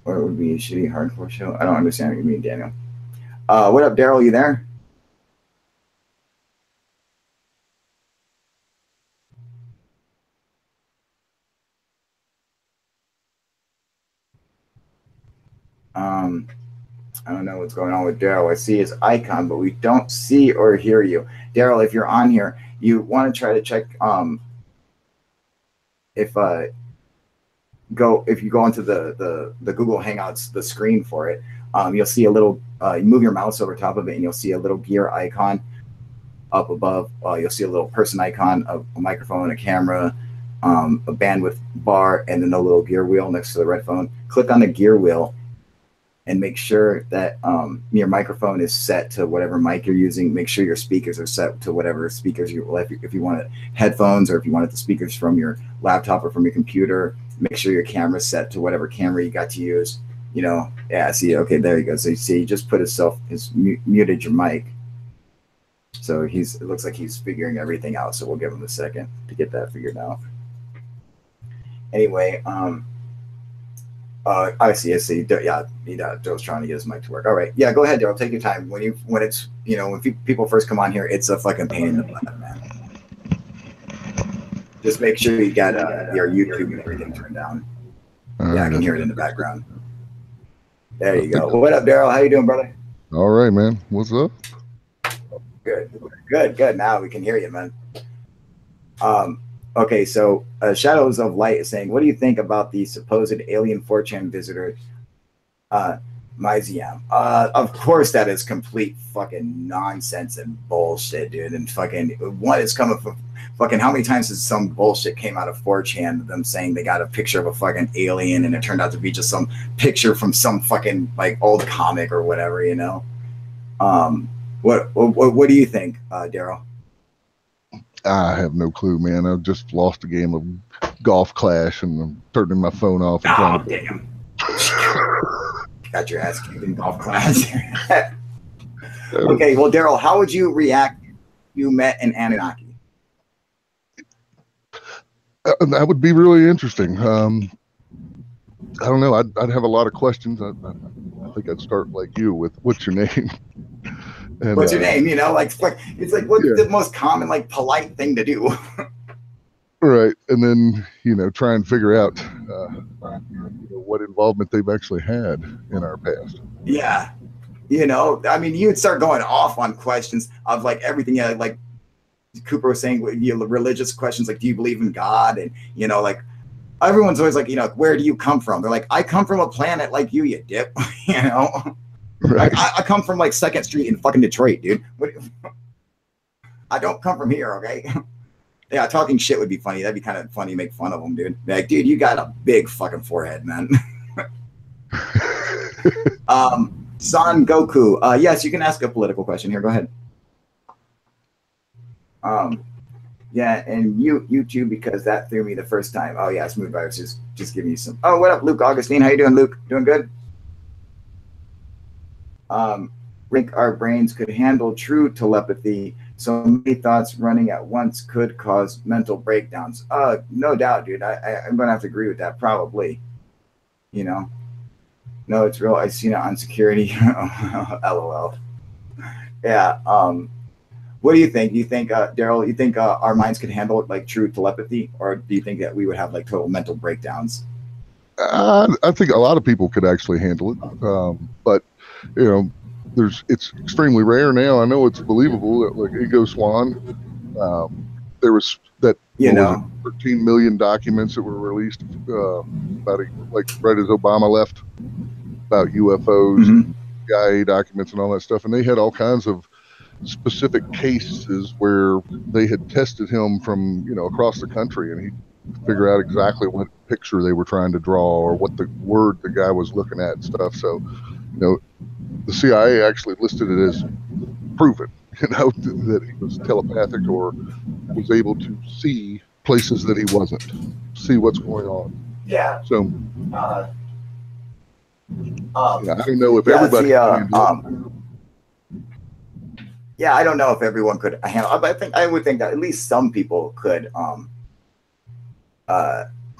Or it would be a shitty hardcore show. I don't understand what you mean, Daniel. What up, Daryl? You there? Um, I don't know what's going on with Daryl. I see his icon, but we don't see or hear you. Daryl, if you're on here, you want to try to check if you go into the Google Hangouts, the screen for it, you'll see a little. You move your mouse over top of it, and you'll see a little gear icon up above. You'll see a little person icon, a microphone, a camera, a bandwidth bar, and then a little gear wheel next to the red phone. Click on the gear wheel and make sure that your microphone is set to whatever mic you're using. Make sure your speakers are set to whatever speakers you like. If you want headphones, or if you wanted the speakers from your laptop or from your computer, make sure your camera's set to whatever camera you got to use. Yeah, see, okay, there you go. So you see, he just put muted your mic. So it looks like he's figuring everything out. So we'll give him a second to get that figured out. Anyway, I see. I see. Yeah, Daryl's trying to get his mic to work. All right. Yeah, go ahead, Daryl. Take your time. When it's when people first come on here, it's a fucking pain in the butt, man. Just make sure you got your YouTube and everything turned down. Yeah, I can hear it in the background. There you go. What up, Daryl? How you doing, brother? All right, man. What's up? Good. Now we can hear you, man. Okay, so Shadows of Light is saying, what do you think about the supposed alien 4chan visitor, Myziam? Of course, that is complete fucking nonsense and bullshit, dude. And fucking what is coming from fucking how many times has some bullshit came out of 4chan, them saying they got a picture of a fucking alien and it turned out to be just some picture from some fucking like old comic or whatever, What do you think, Daryl? I have no clue, man. I just lost a game of Golf Clash and I'm turning my phone off. And damn. Got your ass kicked in Golf Clash. Okay, well, Daryl, how would you react if you met an Anunnaki? That would be really interesting. I don't know. I'd have a lot of questions. I think I'd start like you with, what's your name? And, what's your name? It's like what's the most common, like, polite thing to do? Right, and then try and figure out what involvement they've actually had in our past. Yeah, I mean, you'd start going off on questions of like everything. Like Cooper was saying, religious questions like, do you believe in God? And like everyone's always like, where do you come from? They're like, I come from a planet like you dip. Right. Like, I come from like 2nd Street in fucking Detroit, dude. I don't come from here, okay? Yeah, talking shit would be funny. That'd be kind of funny to make fun of them, dude. Like, dude, you got a big fucking forehead, man. Son Goku. Yes, you can ask a political question here. Go ahead. Yeah, and you too, because that threw me the first time. Oh yeah, Smooth Virus just giving you some. Oh, what up, Luke Augustine? How you doing, Luke? Doing good? Think our brains could handle true telepathy. So many thoughts running at once could cause mental breakdowns. No doubt, dude. I'm gonna have to agree with that. Probably. No, it's real. I seen it on security. LOL. Yeah. What do you think? Do you think, Daryl? You think our minds could handle like true telepathy, or do you think that we would have like total mental breakdowns? I think a lot of people could actually handle it, but it's extremely rare now. I know it's believable that like Ego Swan, there was that 13 million documents that were released about right as Obama left about UFOs, CIA documents, and all that stuff, and they had all kinds of specific cases where they had tested him from across the country, and he'd figure out exactly what picture they were trying to draw or what the word the guy was looking at and stuff. So the CIA actually listed it as proven, that he was telepathic or was able to see places that he wasn't, see what's going on. Yeah. So I don't know if everybody. Yeah, I don't know if everyone could handle. But I would think that at least some people could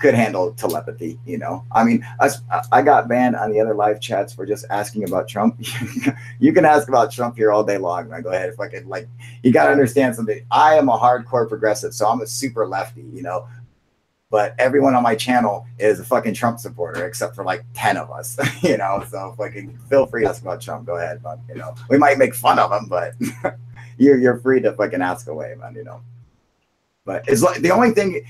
handle telepathy. I mean, I got banned on the other live chats for just asking about Trump. You can ask about Trump here all day long, man. Go ahead. If I could, like, you got to understand something. I am a hardcore progressive, so I'm a super lefty, but everyone on my channel is a fucking Trump supporter, except for like 10 of us, so fucking feel free to ask about Trump. Go ahead, but we might make fun of him, but you're free to fucking ask away, man, But it's like the only thing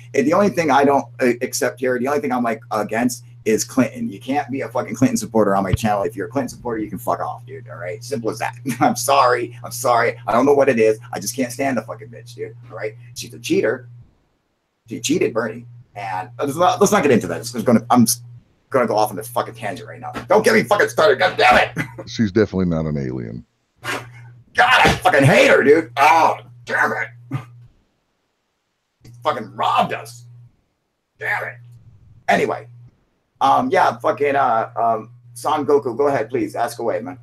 I don't accept here, the only thing I'm like against is Clinton. You can't be a fucking Clinton supporter on my channel. If you're a Clinton supporter, you can fuck off, dude. All right, simple as that. I'm sorry. I don't know what it is. I just can't stand the fucking bitch, dude. All right, she's a cheater. She cheated Bernie, and let's not get into that. I'm gonna go off on this fucking tangent right now. Don't get me fucking started. God damn it. She's definitely not an alien. God, I fucking hate her, dude. Oh, damn it. Fucking robbed us. Damn it. Anyway, yeah, fucking Son Goku, go ahead, please ask away, man.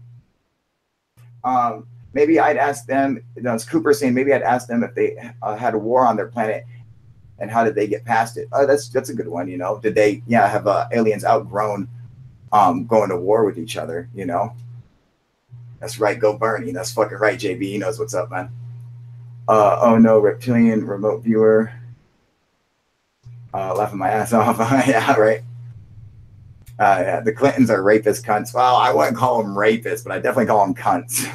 Maybe I'd ask them. It's Cooper saying maybe I'd ask them if they had a war on their planet and how did they get past it. That's a good one. Did they have aliens outgrown going to war with each other, you know. That's right, go Bernie. That's fucking right, JB. He knows what's up, man. Oh no, reptilian remote viewer. Laughing my ass off. Yeah, right. Yeah, the Clintons are rapist cunts. Well, I wouldn't call them rapists, but I definitely call them cunts.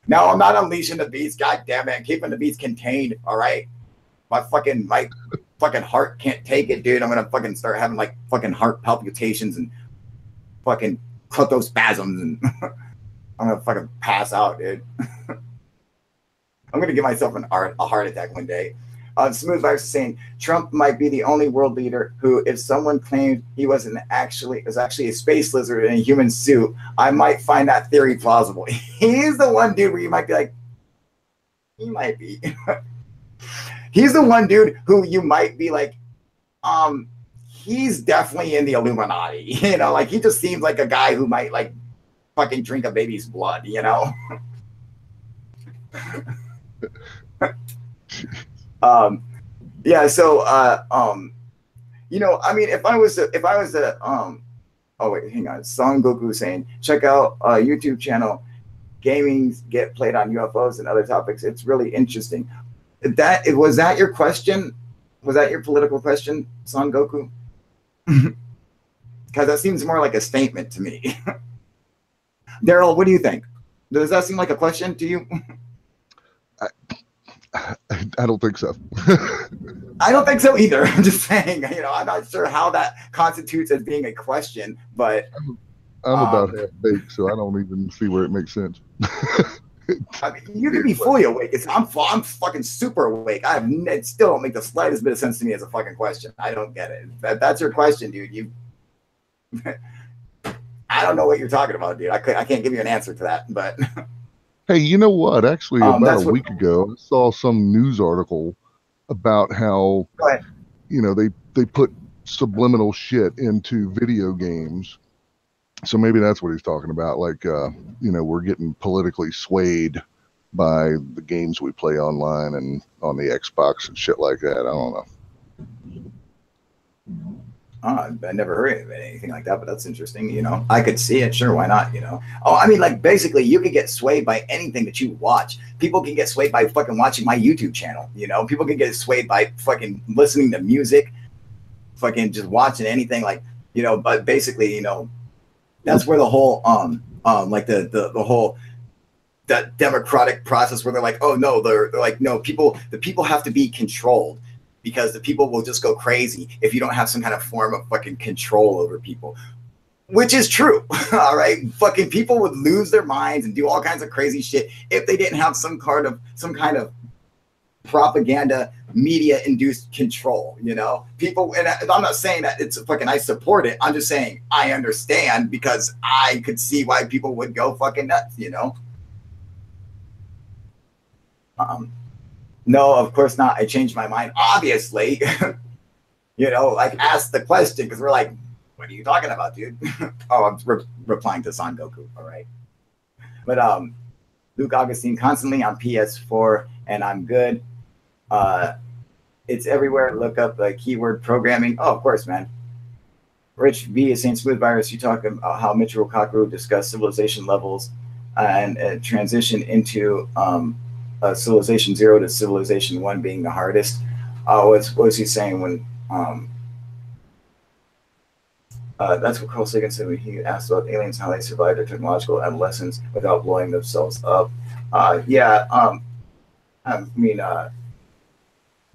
No, I'm not unleashing the beast. God damn it. I'm keeping the beast contained. All right. My fucking heart can't take it, dude. I'm going to fucking start having like fucking heart palpitations and fucking spasms, and I'm going to fucking pass out, dude. I'm going to give myself a heart attack one day. Smooth Virus is saying Trump might be the only world leader who, if someone claimed he was actually a space lizard in a human suit, I might find that theory plausible. He's the one dude where you might be like, he might be. He's the one dude who you might be like, he's definitely in the Illuminati. You know, like he just seems like a guy who might like fucking drink a baby's blood, you know? Yeah, so you know, I mean, if I was a oh wait, hang on, Son Goku saying check out YouTube channel gaming get played on UFOs and other topics. It's really interesting. Was that your question? Was that your political question, Son Goku? Because that seems more like a statement to me. Daryl, what do you think? Does that seem like a question to you? I don't think so. I don't think so either. I'm just saying, you know, I'm not sure how that constitutes as being a question, but I'm about half baked, so I don't even see where it makes sense. I mean, you can be fully awake. I'm fucking super awake. It still don't make the slightest bit of sense to me as a fucking question. I don't get it. That's your question, dude. I don't know what you're talking about, dude. I can't give you an answer to that, but. Hey, you know what? Actually, about a week ago, I saw some news article about how, you know, they put subliminal shit into video games. So maybe that's what he's talking about. Like, you know, we're getting politically swayed by the games we play online and on the Xbox and shit like that. I don't know. I never heard of anything like that, but that's interesting. You know, I could see it. Sure, why not? You know, oh, I mean, like basically, you could get swayed by anything that you watch. People can get swayed by fucking watching my YouTube channel. You know, people can get swayed by fucking listening to music, fucking just watching anything. Like, you know, but basically, you know, that's where the whole like the whole that democratic process where they're like, oh no, they're like, no, the people have to be controlled. Because the people will just go crazy if you don't have some kind of form of fucking control over people, which is true. All right, fucking people would lose their minds and do all kinds of crazy shit if they didn't have some kind of propaganda, media-induced control. You know, people. And I'm not saying that it's fucking I support it. I'm just saying I understand because I could see why people would go fucking nuts. You know. No, of course not. I changed my mind. Obviously, you know, like ask the question because we're like, what are you talking about, dude? Oh, I'm replying to Son Goku. All right. But Luke Augustine constantly on PS4 and I'm good. It's everywhere. Look up the keyword programming. Oh, of course, man. Rich V is saying Smooth Virus. You talk about how Mitchell Kaku discussed civilization levels and transition into civilization 0 to civilization 1 being the hardest. What was he saying when that's what Carl Sagan said when he asked about aliens, how they survived their technological adolescence without blowing themselves up. I mean, yeah,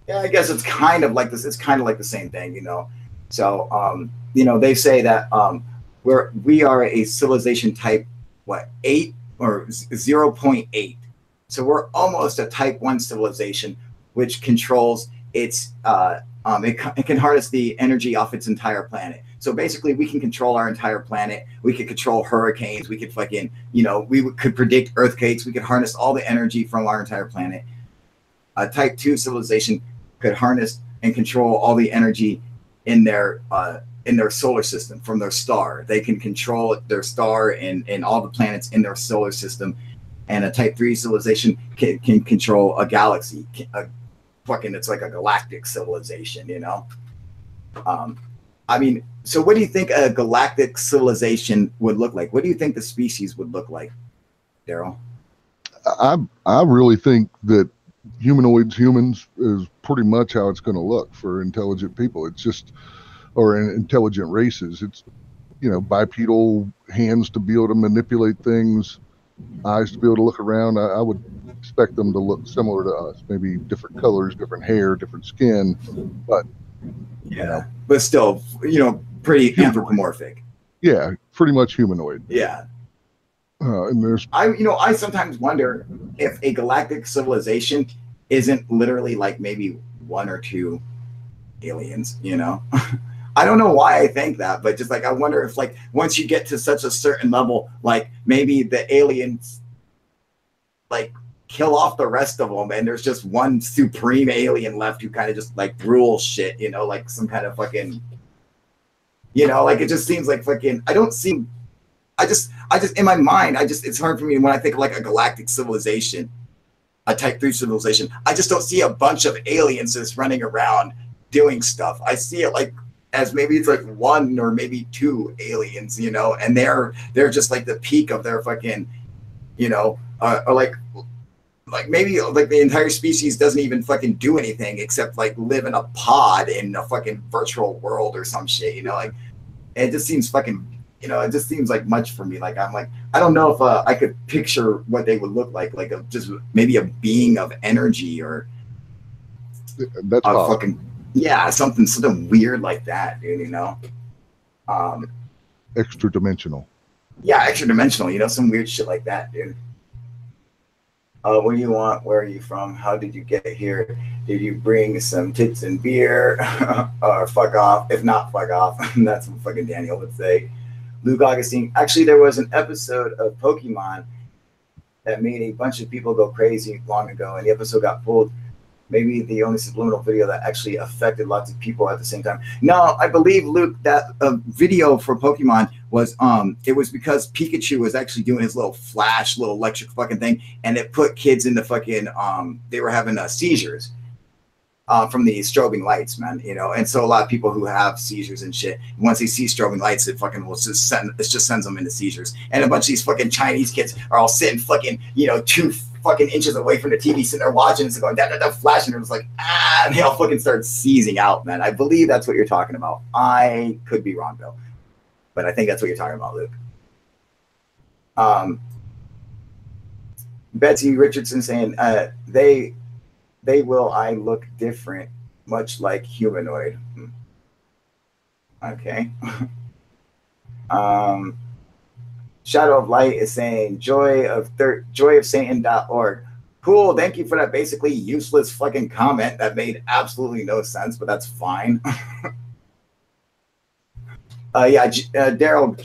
I guess it's kind of like this. It's kind of like the same thing, you know. So, you know, they say that we are a civilization type 8 or 0.8. So we're almost a type 1 civilization, which controls its, it can harness the energy off its entire planet. So basically we can control our entire planet. We could control hurricanes. We could fucking, you know, could predict earthquakes. We could harness all the energy from our entire planet. A type 2 civilization could harness and control all the energy in their solar system from their star. They can control their star and all the planets in their solar system. And a type 3 civilization can control a galaxy. It's like a galactic civilization, you know? I mean, so what do you think a galactic civilization would look like? What do you think the species would look like, Daryl? I really think that humans, is pretty much how it's going to look for intelligent people. It's just, or in intelligent races. It's, bipedal hands to be able to manipulate things, eyes to be able to look around. I would expect them to look similar to us, maybe different colors, different hair, different skin, but yeah, but still, pretty humanoid. Anthropomorphic. Yeah, pretty much humanoid. Yeah. And there's, I sometimes wonder if a galactic civilization isn't literally like maybe one or two aliens, I don't know why I think that, but just like I wonder if like once you get to such a certain level, like maybe the aliens like kill off the rest of them and there's just one supreme alien left who kind of just like rules shit, like some kind of fucking, like it just seems like fucking, I just in my mind, it's hard for me when I think of like a galactic civilization, a type 3 civilization. I just don't see a bunch of aliens just running around doing stuff. I see it like as maybe it's like one or maybe two aliens, and they're just like the peak of their fucking, or like maybe like the entire species doesn't even fucking do anything except like live in a pod in a fucking virtual world or some shit, like it just seems fucking, it just seems like much for me. Like I'm like, I don't know if I could picture what they would look like just maybe a being of energy or that's fucking, yeah, something weird like that, dude, extra dimensional. Yeah, extra dimensional, some weird shit like that, dude. What do you want? Where are you from? How did you get here? Did you bring some tits and beer? Or fuck off. If not, fuck off. That's what fucking Daniel would say. Luke Augustine. Actually, there was an episode of Pokemon that made a bunch of people go crazy long ago, and the episode got pulled. Maybe the only subliminal video that actually affected lots of people at the same time. No, I believe, Luke, that video for Pokemon was it was because Pikachu was actually doing his little flash, little electric fucking thing, and it put kids into fucking they were having seizures from the strobing lights, man. And so a lot of people who have seizures and shit, once they see strobing lights, it fucking will just sends them into seizures. And a bunch of these fucking Chinese kids are all sitting fucking 2 fucking inches away from the TV, sitting there watching, and going that flashing, and it was like and they all fucking start seizing out, man. I believe that's what you're talking about. I could be wrong though, but I think that's what you're talking about, Luke. Betsy Richardson saying they will I look different, much like humanoid. Okay. Shadow of Light is saying joyofsatan.org. Cool. Thank you for that basically useless fucking comment that made absolutely no sense, but that's fine. Daryl,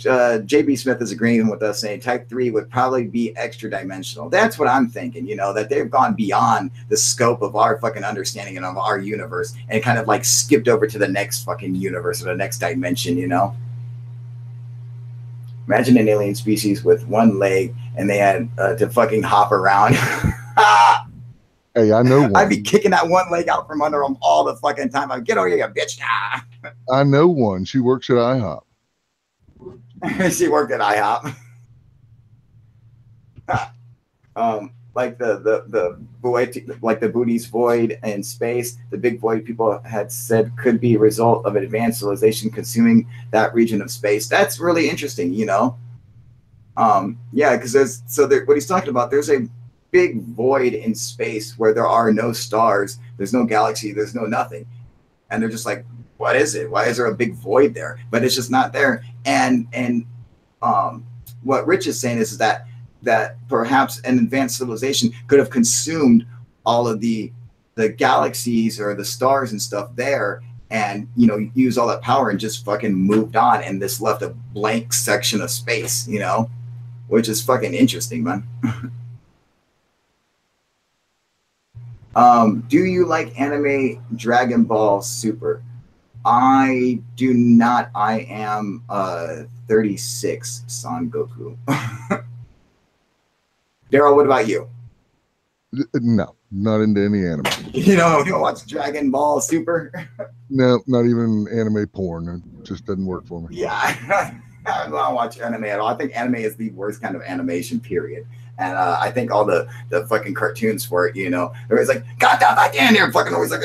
JB Smith is agreeing with us, saying type 3 would probably be extra dimensional. That's what I'm thinking, that they've gone beyond the scope of our fucking understanding and of our universe and kind of like skipped over to the next fucking universe or the next dimension, Imagine an alien species with one leg and they had to fucking hop around. Hey, I know one. I'd be kicking that one leg out from under them all the fucking time. I'd get over here, you bitch. I know one. She works at IHOP. She worked at IHOP. Like the void, like the Booty's void in space, the big void people had said could be a result of an advanced civilization consuming that region of space. That's really interesting, Yeah, because what he's talking about, there's a big void in space where there are no stars, there's no galaxy, there's no nothing, and they're just like, what is it? Why is there a big void there? But it's just not there. And what Rich is saying is that perhaps an advanced civilization could have consumed all of the galaxies or the stars and stuff there, and use all that power and just fucking moved on, and this left a blank section of space, which is fucking interesting, man. Do you like anime Dragon Ball Super? I do not. I am 36 Son Goku. Daryl, what about you? No, Not into any anime. You don't watch Dragon Ball Super? No, not even anime porn. It just doesn't work for me. Yeah, I don't watch anime at all. I think anime is the worst kind of animation, period. And I think all the fucking cartoons for it, they're always like, "God damn, I can't hear," fucking always like,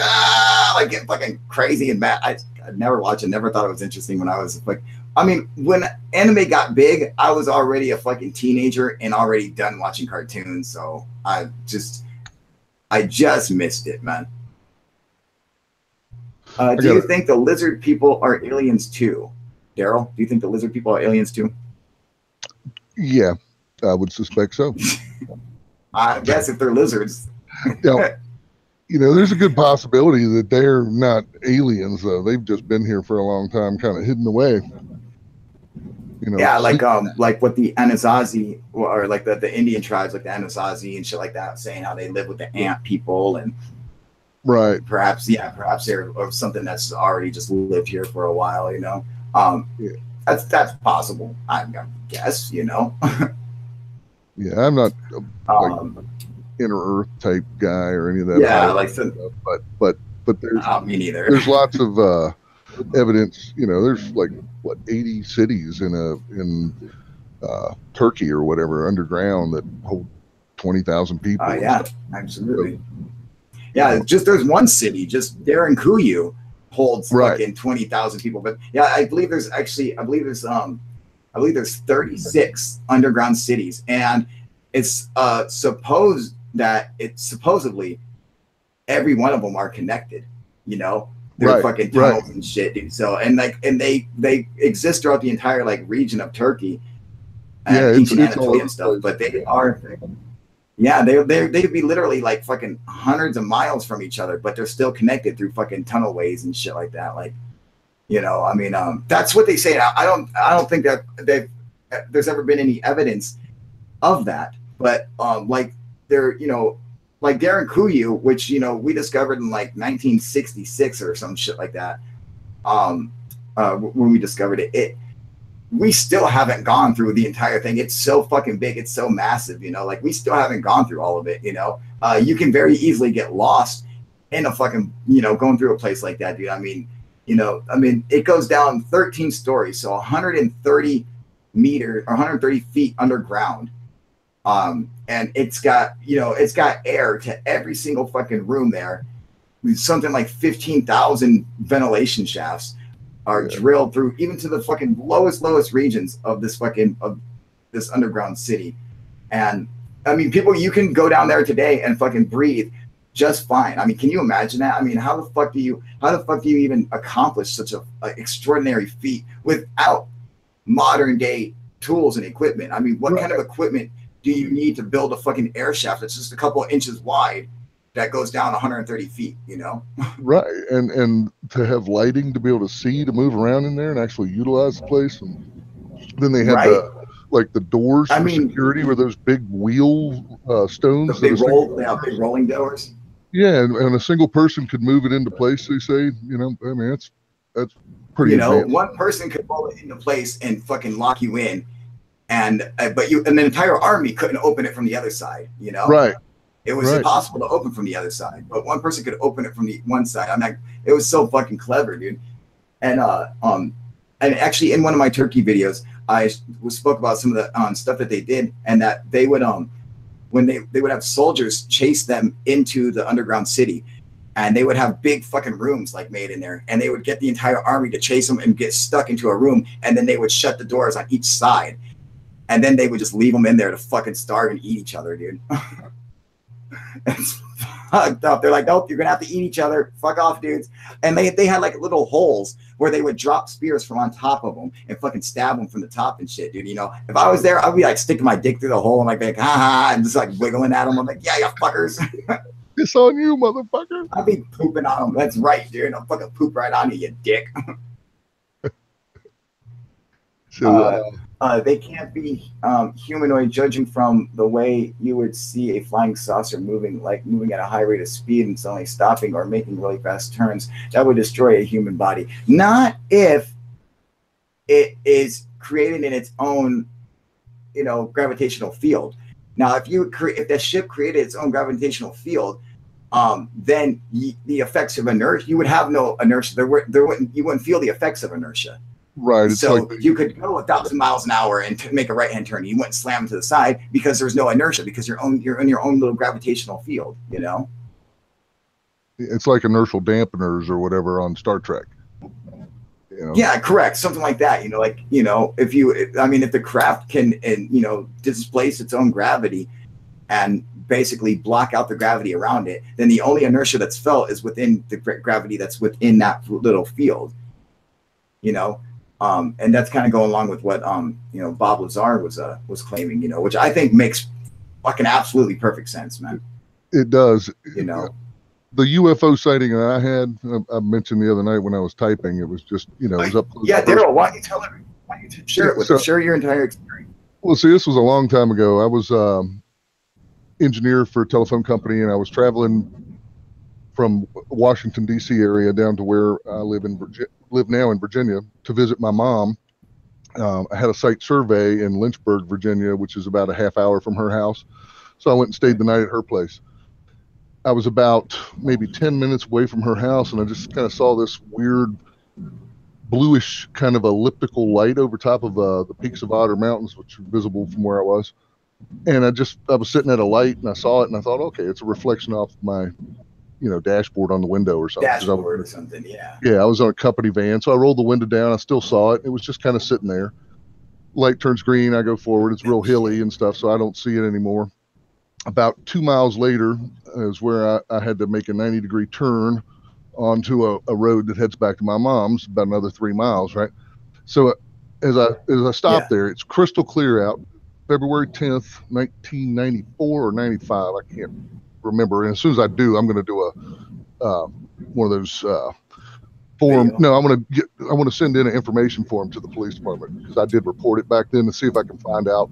like get fucking crazy and mad. I never watched it, never thought it was interesting when I was like, I mean, when anime got big, I was already a fucking teenager and already done watching cartoons. So I just missed it, man. Do you think the lizard people are aliens too? Daryl, do you think the lizard people are aliens too? Yeah, I would suspect so. I guess if they're lizards. There's a good possibility that they're not aliens, though. They've just been here for a long time, kind of hidden away. Yeah, like what the Anasazi, or like the Indian tribes, like the Anasazi and shit like that, saying how they live with the ant people, and right, perhaps they're or something that's already just lived here for a while. That's possible, I guess. Yeah, I'm not like inner Earth type guy or any of that. Yeah, but there's me neither. There's lots of evidence. There's like 80 cities in Turkey or whatever underground that hold 20,000 people. Yeah, absolutely. Yeah, just there's one city, just Kuyu holds fucking 20,000 people. But yeah, I believe there's 36 underground cities, and it's supposedly every one of them are connected. They're fucking tunnels and shit, dude. So and they exist throughout the entire region of Turkey, ancient Anatolia and stuff. But they are, they'd be literally like fucking hundreds of miles from each other, but they're still connected through fucking tunnel ways and shit like that. That's what they say. I don't think that there's ever been any evidence of that. But like Kuyu, which we discovered in 1966 or some shit like that. When we discovered it, we still haven't gone through the entire thing. It's so fucking big, it's so massive. We still haven't gone through all of it. You can very easily get lost in a fucking going through a place like that, dude. I mean, it goes down 13 stories, so 130 meters or 130 feet underground. And it's got air to every single fucking room there. Something like 15,000 ventilation shafts are drilled through, even to the fucking lowest regions of this underground city. And I mean, you can go down there today and fucking breathe just fine. I mean, can you imagine that? I mean, how the fuck do you even accomplish such a extraordinary feat without modern day tools and equipment? I mean, what kind of equipment do you need to build a fucking air shaft that's just a couple of inches wide that goes down 130 feet, Right. And to have lighting to be able to see, to move around in there and actually utilize the place. And then they had the doors for security were those big wheel stones. Big rolling doors. Yeah. And a single person could move it into place, they say. I mean, that's pretty advanced. One person could roll it into place and fucking lock you in. And but an entire army couldn't open it from the other side, Right. It was impossible to open from the other side, but one person could open it from the one side. I'm like, it was so fucking clever, dude. And actually in one of my Turkey videos, I spoke about some of the stuff that they did, and that they would when they would have soldiers chase them into the underground city, and they would have big fucking rooms made in there, and they would get the entire army to chase them and get stuck into a room, and then they would shut the doors on each side. And then they would just leave them in there to fucking starve and eat each other, dude. It's fucked up. They're like, nope, you're gonna have to eat each other. Fuck off, dudes. And they had little holes where they would drop spears from on top of them and fucking stab them from the top and shit, dude. If I was there, I'd be sticking my dick through the hole and ha ha, and just wiggling at them. I'm like, yeah, you fuckers. It's on you, motherfucker. I'd be pooping on them. That's right, dude. I'll fucking poop right on you, you dick. They can't be humanoid, judging from the way you would see a flying saucer moving at a high rate of speed and suddenly stopping or making really fast turns. That would destroy a human body. Not if it is created in its own, gravitational field. Now, if the ship created its own gravitational field, then the effects of inertia, you would have no inertia. You wouldn't feel the effects of inertia. Right. It's so like you could go 1,000 miles an hour and make a right-hand turn. You wouldn't slam to the side because there's no inertia, because you're in your own little gravitational field, you know? It's like inertial dampeners or whatever on Star Trek. You know? Yeah, correct. Something like that. You know, like, you know, if the craft can, displace its own gravity and basically block out the gravity around it, then the only inertia that's felt is within the gravity that's within that little field, you know? And that's kind of going along with what, Bob Lazar was claiming, you know, which I think makes fucking absolutely perfect sense, man. It does. You know? The UFO sighting that I had, I mentioned the other night when I was typing, it was just, you know, it was up close. Yeah, Daryl, why don't you tell everyone? Why don't you share it with us? Share your entire experience. Well, see, this was a long time ago. I was engineer for a telephone company, and I was traveling from Washington, D.C. area down to where I live now in Virginia to visit my mom. I had a site survey in Lynchburg, Virginia, which is about a half hour from her house. So I went and stayed the night at her place. I was about maybe 10 minutes away from her house, and I just kind of saw this weird bluish kind of elliptical light over top of the peaks of Otter Mountains, which are visible from where I was. And I was sitting at a light, and I saw it, and I thought, okay, it's a reflection off my, dashboard on the window or something. Dashboard or something, yeah. Yeah, I was on a company van, so I rolled the window down. I still saw it. It was just kind of sitting there. Light turns green, I go forward. It's real hilly and stuff, so I don't see it anymore. About 2 miles later is where I had to make a 90-degree turn onto a road that heads back to my mom's, about another 3 miles, right? So as I stopped there, it's crystal clear out, February 10th, 1994 or 95, I can't remember. And as soon as I do, I'm going to do one of those form. No, I want to send in an information form to the police department, because I did report it back then to see if I can find out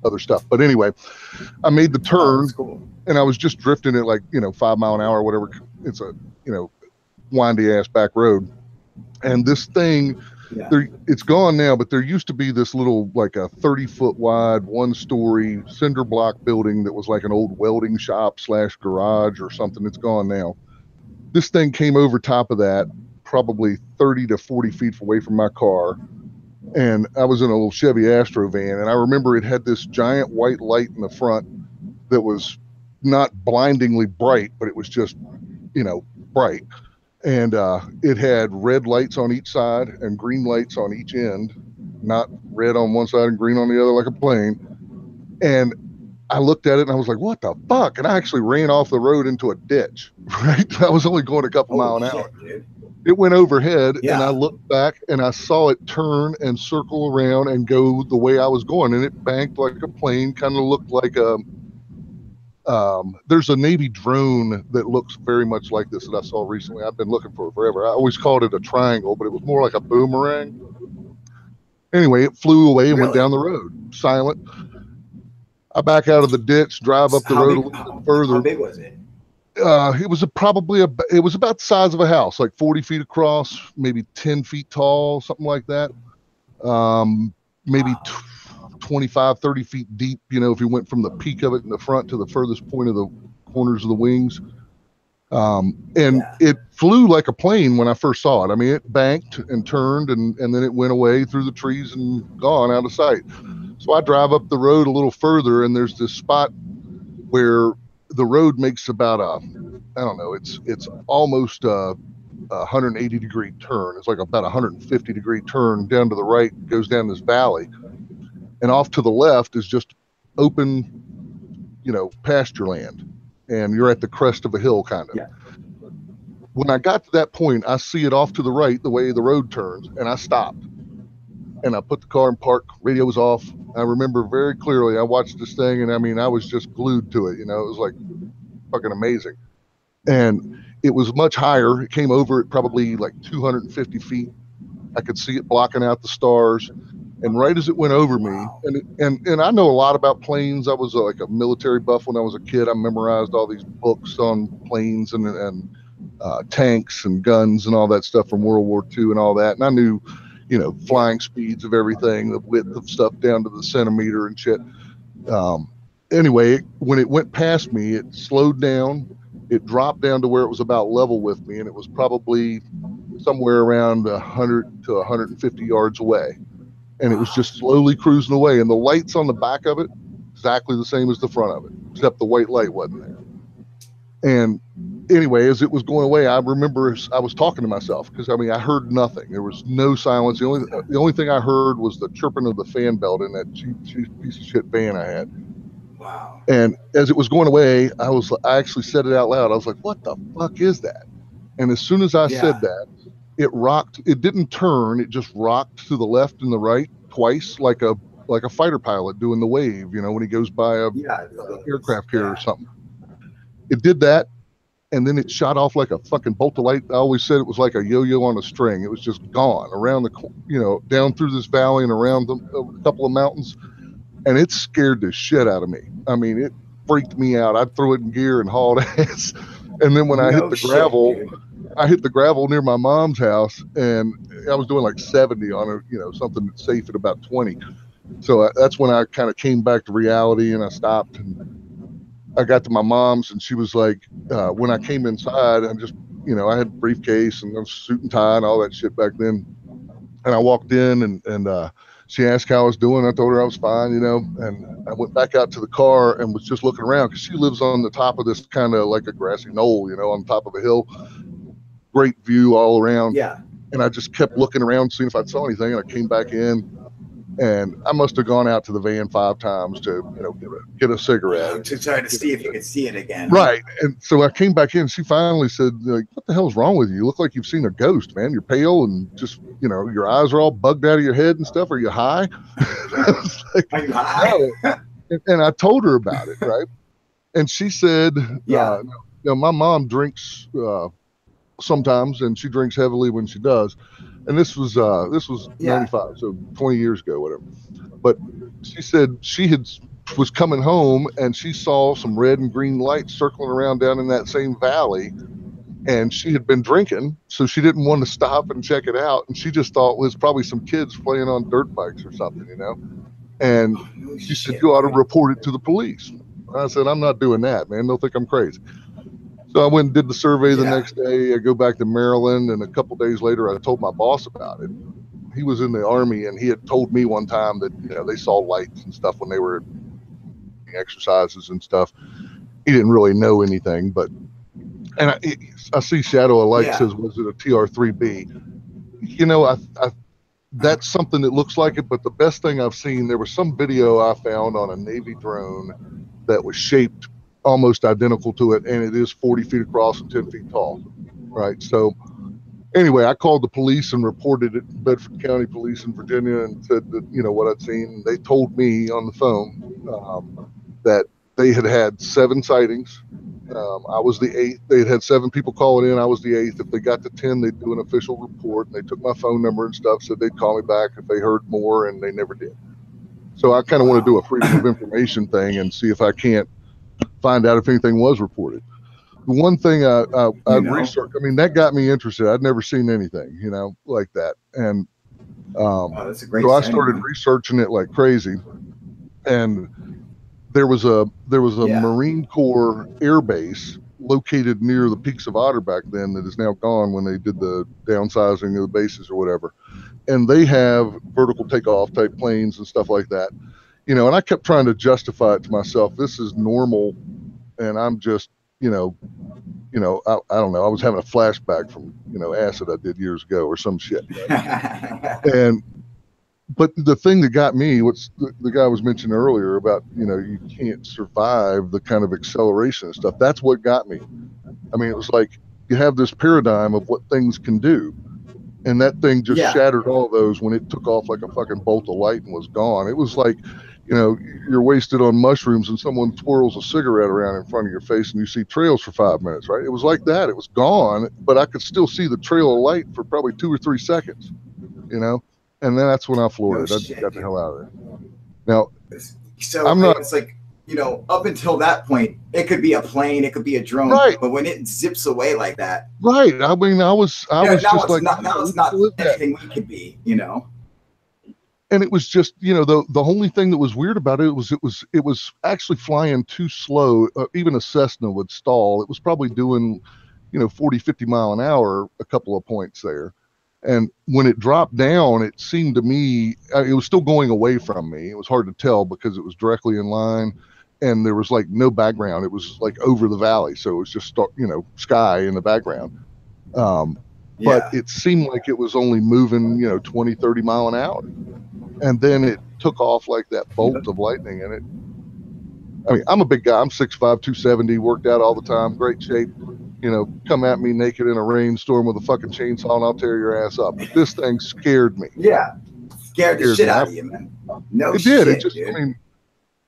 other stuff. But anyway, I made the turn, and I was just drifting at 5 mile an hour or whatever. It's a windy ass back road, and this thing, it's gone now, but there used to be this little, like a 30-foot wide, 1-story cinder block building that was like an old welding shop / garage or something. It's gone now. This thing came over top of that, probably 30 to 40 feet away from my car. And I was in a little Chevy Astro van, and I remember it had this giant white light in the front that was not blindingly bright, but it was just, bright. And it had red lights on each side and green lights on each end, not red on one side and green on the other like a plane. And I looked at it and I was like, what the fuck? And I actually ran off the road into a ditch, right? I was only going a couple miles an hour. Dude. It went overhead, and I looked back and I saw it turn and circle around and go the way I was going. And it banked like a plane, kind of looked like there's a Navy drone that looks very much like this that I saw recently. I've been looking for it forever. I always called it a triangle, but it was more like a boomerang. Anyway, it flew away and went down the road, silent. I back out of the ditch, drive up the road a little bit further. How big was it? It was it was about the size of a house, like 40 feet across, maybe 10 feet tall, something like that. Maybe 25, 30 feet deep, if you went from the peak of it in the front to the furthest point of the corners of the wings. It flew like a plane when I first saw it. I mean, it banked and turned, and then it went away through the trees and gone out of sight. So I drive up the road a little further, and there's this spot where the road makes about it's almost a 180-degree turn. It's like about a 150-degree turn down to the right, goes down this valley. And off to the left is just open, pasture land. And you're at the crest of a hill, kind of. Yeah. When I got to that point, I see it off to the right, the way the road turns, and I stopped. And I put the car in park, radio was off. I remember very clearly, I watched this thing, and I mean, I was just glued to it. It was like fucking amazing. And it was much higher. It came over at probably like 250 feet. I could see it blocking out the stars. And right as it went over me, and I know a lot about planes. I was like a military buff when I was a kid. I memorized all these books on planes and tanks and guns and all that stuff from World War II and all that. And I knew, flying speeds of everything, the width of stuff down to the centimeter and shit. Anyway, when it went past me, it slowed down, It dropped down to where it was about level with me, and it was probably somewhere around 100 to 150 yards away. And it was just slowly cruising away. And the lights on the back of it, exactly the same as the front of it, except the white light wasn't there. And anyway, as it was going away, I remember I was talking to myself because, I mean, I heard nothing. There was no silence. The only thing I heard was the chirping of the fan belt in that cheap piece of shit van I had. Wow. And as it was going away, I actually said it out loud. I was like, what the fuck is that? And as soon as I said that, it rocked. It didn't turn. It just rocked to the left and the right twice, like a fighter pilot doing the wave, you know, when he goes by a aircraft carrier or something. It did that, and then it shot off like a fucking bolt of light. I always said it was like a yo-yo on a string. It was just gone around down through this valley and around a couple of mountains, and it scared the shit out of me. I mean, it freaked me out. I threw it in gear and hauled ass. And then when I hit the gravel, I hit the gravel near my mom's house, and I was doing like 70 on it, you know, something that's safe at about 20. So that's when I kind of came back to reality, and I stopped, and I got to my mom's, and she was like, when I came inside, I just, you know, I had a briefcase and a suit and tie and all that shit back then. And I walked in, and she asked how I was doing. I told her I was fine, you know, and I went back out to the car and was just looking around because she lives on the top of this kind of like a grassy knoll, you know, on top of a hill. Great view all around. Yeah. And I just kept looking around, seeing if I saw anything. And I came back in, and I must have gone out to the van 5 times to, you know, get a cigarette. To try to see if you could see it again. Right. And so I came back in, and she finally said, like, what the hell's wrong with you? You look like you've seen a ghost, man. You're pale and just, you know, your eyes are all bugged out of your head and stuff. Are you high? I was like, are you high? No. And I told her about it, right? And she said, you know, my mom drinks sometimes, and she drinks heavily when she does. And this was 95, so 20 years ago, whatever. But she said was coming home, and she saw some red and green lights circling around down in that same valley, and she had been drinking, so she didn't want to stop and check it out, and she just thought it was probably some kids playing on dirt bikes or something, you know. And she said, you ought to report it to the police. I said, I'm not doing that, man. They'll think I'm crazy. So I went and did the survey the next day. I go back to Maryland, and a couple days later, I told my boss about it. He was in the Army, and he had told me one time that, you know, they saw lights and stuff when they were exercises and stuff. He didn't really know anything, but, and I see Shadow of Light says, was it a TR-3B? You know, that's something that looks like it, but the best thing I've seen, there was some video I found on a Navy drone that was shaped almost identical to it, and it is 40 feet across and 10 feet tall, right? So anyway, I called the police and reported it to Bedford County Police in Virginia and said that, you know, what I'd seen. They told me on the phone that they had 7 sightings. I was the 8th. They had 7 people calling in. I was the 8th. If they got to 10, they'd do an official report, and they took my phone number and stuff, said they'd call me back if they heard more, and they never did. So I kind of want to do a freedom of information thing and see if I can't find out if anything was reported. The one thing I researched, I mean, that got me interested. I'd never seen anything, you know, like that. And that's a great so I started researching it like crazy. And there was a Marine Corps air base located near the Peaks of Otter back then that is now gone when they did the downsizing of the bases or whatever. And they have vertical takeoff type planes and stuff like that. You know, and I kept trying to justify it to myself. This is normal, and I'm just, I don't know. I was having a flashback from, you know, acid I did years ago or some shit. But the thing that got me, the guy was mentioning earlier about, you know, you can't survive the kind of acceleration and stuff. That's what got me. I mean, it was like you have this paradigm of what things can do. And that thing just shattered all those when it took off like a fucking bolt of light and was gone. It was like, you know, you're wasted on mushrooms and someone twirls a cigarette around in front of your face and you see trails for 5 minutes, right? It was like that. It was gone, but I could still see the trail of light for probably 2 or 3 seconds, you know? And then that's when I floored it. I got the hell out of there. Now, so I'm not, it's like, you know, up until that point, it could be a plane, it could be a drone, right? But when it zips away like that, right? I mean, I was just like, now it's not anything we could be, you know. and it was just, you know, the only thing that was weird about it was it was actually flying too slow. Even a Cessna would stall. It was probably doing, you know, 40, 50 mile an hour a couple of points there. And when it dropped down, it seemed to me it was still going away from me. It was hard to tell because it was directly in line, and there was like no background. It was like over the valley, so it was just, you know, sky in the background. But it seemed like it was only moving, you know, 20, 30 mile an hour. And then it took off like that bolt of lightning. And I mean, I'm a big guy. I'm 6'5", 270, worked out all the time, great shape. You know, come at me naked in a rainstorm with a fucking chainsaw and I'll tear your ass up. But this thing scared me. Yeah. Scared the shit out of you, man. No it shit, did. It just, dude. I mean,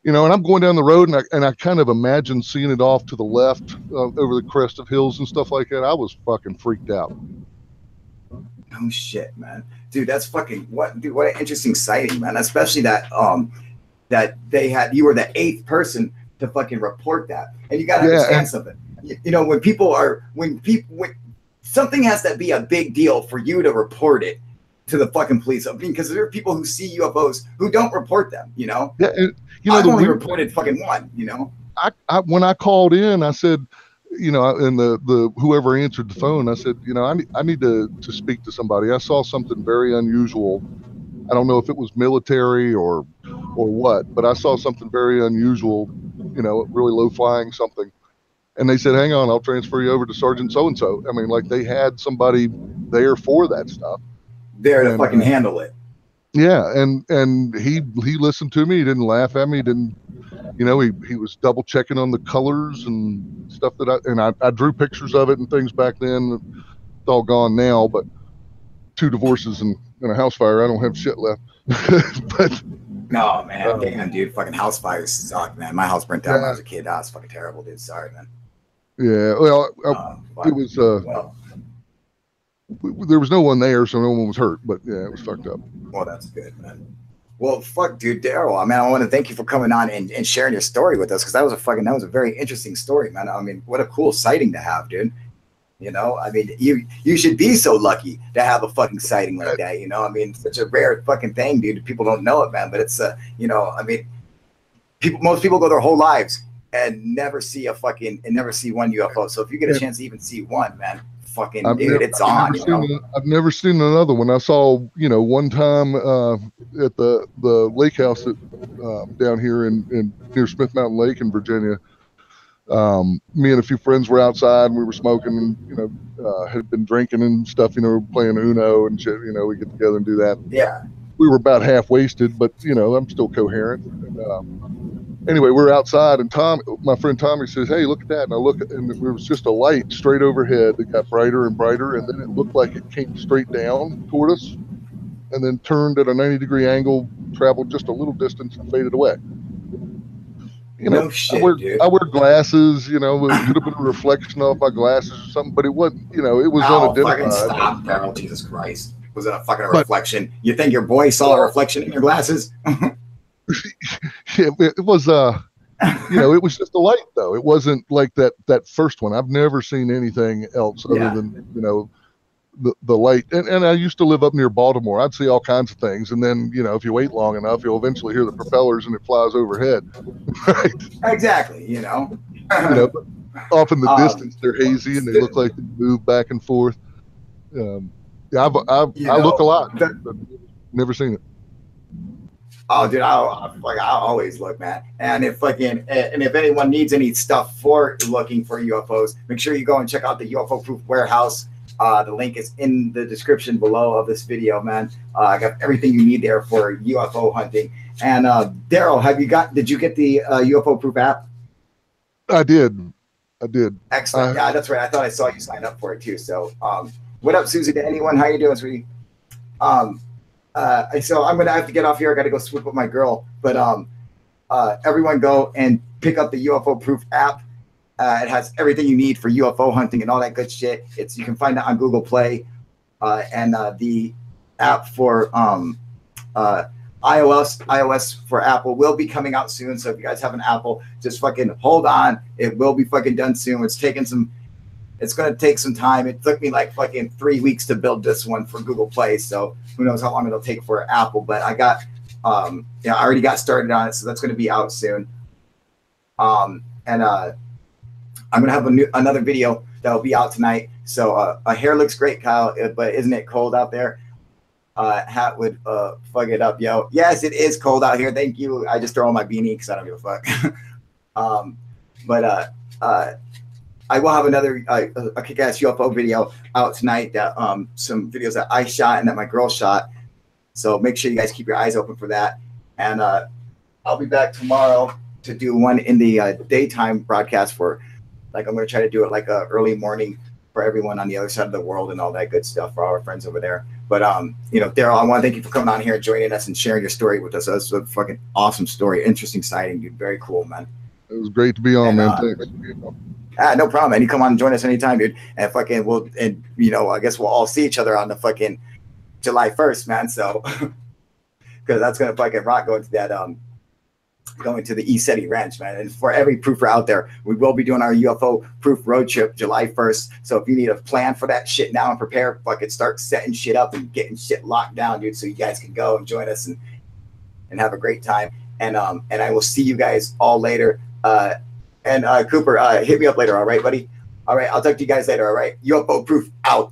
you know, and I'm going down the road and I kind of imagined seeing it off to the left over the crest of hills and stuff like that. I was fucking freaked out. No shit, man. Dude, that's fucking what an interesting sighting, man. Especially that that you were the 8th person to fucking report that. And you gotta understand something. You know, when something has to be a big deal for you to report it to the fucking police. I mean, because there are people who see UFOs who don't report them, you know? Yeah, you know, I've only reported fucking one, you know? When I called in, I said, you know, and the whoever answered the phone, I said, you know, I need to speak to somebody. I saw something very unusual. I don't know if it was military or what, but I saw something very unusual, you know, really low flying something. And they said, hang on, I'll transfer you over to Sergeant so-and-so. I mean, like they had somebody there for that stuff. There to fucking handle it. Yeah, and he listened to me. He didn't laugh at me. He didn't, you know, he was double checking on the colors and stuff that I drew pictures of it and things back then. It's all gone now, but 2 divorces and a house fire, I don't have shit left. But no, man, damn, dude, fucking house fires suck, man. My house burnt down when I was a kid. That was fucking terrible, dude. Sorry, man. Yeah, well, it was there was no one there, so no one was hurt, but yeah, it was fucked up. Well, that's good, man. Well, fuck, dude, Daryl. I mean, I want to thank you for coming on and sharing your story with us, because that was a very interesting story, man. I mean, what a cool sighting to have, dude. You know, I mean, you should be so lucky to have a fucking sighting like that. You know, I mean, such a rare fucking thing, dude. People don't know it, man. But it's you know, I mean, most people go their whole lives and never see one UFO. So if you get a chance to even see one, man, fucking it's on. I've never seen another one. I saw, you know, one time at the lake house down here in near Smith Mountain Lake in Virginia. Me and a few friends were outside and we were smoking and, you know, had been drinking and stuff, you know, playing Uno and shit, you know, we get together and do that. Yeah. We were about half wasted, but, you know, I'm still coherent. And, anyway, we're outside and my friend Tommy says, hey, look at that. And I look and there was just a light straight overhead that got brighter and brighter. And then it looked like it came straight down toward us and then turned at a 90-degree angle, traveled just a little distance and faded away. You know, no shit, I wear glasses, you know, it could have been a reflection of my glasses or something, but it wasn't, you know, it was unidentified. Fucking stop, Daryl, Jesus Christ. Was it a fucking reflection? You think your boy saw a reflection in your glasses? Yeah, it was, you know, it was just a light, though. It wasn't like that first one. I've never seen anything else other than, you know, the light. And I used to live up near Baltimore. I'd see all kinds of things. And then, you know, if you wait long enough, you'll eventually hear the propellers and it flies overhead. Right. Exactly. You know, but off in the distance, they're hazy and they look like they move back and forth. Yeah, I look a lot, but never seen it. Oh, dude, I always look, man. And if anyone needs any stuff for looking for UFOs, make sure you go and check out the UFO Proof Warehouse. The link is in the description below of this video, man. I got everything you need there for UFO hunting. And Daryl, did you get the UFO Proof app? I did. Excellent. Yeah, that's right. I thought I saw you sign up for it too. So, what up, Susie? To anyone, how you doing, sweetie? So I'm gonna have to get off here. I got to go swoop with my girl. But everyone, go and pick up the UFO Proof app. It has everything you need for UFO hunting and all that good shit. You can find it on Google Play, and the app for iOS for Apple will be coming out soon. So if you guys have an Apple, just fucking hold on. It will be fucking done soon. It's taking some it's going to take some time. It took me like fucking 3 weeks to build this one for Google Play. So who knows how long it'll take for Apple, but I got, I already got started on it. So that's going to be out soon. I'm going to have another video that will be out tonight. So hair looks great, Kyle, but isn't it cold out there? Hat would fuck it up, yo. Yes, it is cold out here. Thank you. I just throw on my beanie because I don't give a fuck. I will have another a kick-ass UFO video out tonight. That some videos that I shot and that my girl shot. So make sure you guys keep your eyes open for that. And I'll be back tomorrow to do one in the daytime broadcast for, like, I'm going to try to do it like a early morning for everyone on the other side of the world and all that good stuff for our friends over there. But, Daryl, I want to thank you for coming on here and joining us and sharing your story with us. That's a fucking awesome story. Interesting sighting, dude. Very cool, man. It was great to be on, man. Thanks. No problem, man. You come on and join us anytime, dude. And fucking I guess we'll all see each other on the fucking July 1st, man. So, because that's going to fucking rock going to that, going to the ECETI Ranch, man. And for every proofer out there, we will be doing our UFO proof road trip July 1st. So if you need a plan for that shit now and prepare, fucking start setting shit up and getting shit locked down, dude, so you guys can go and join us and have a great time. And I will see you guys all later. Cooper, hit me up later, all right, buddy? All right, I'll talk to you guys later, all right? UFO proof out.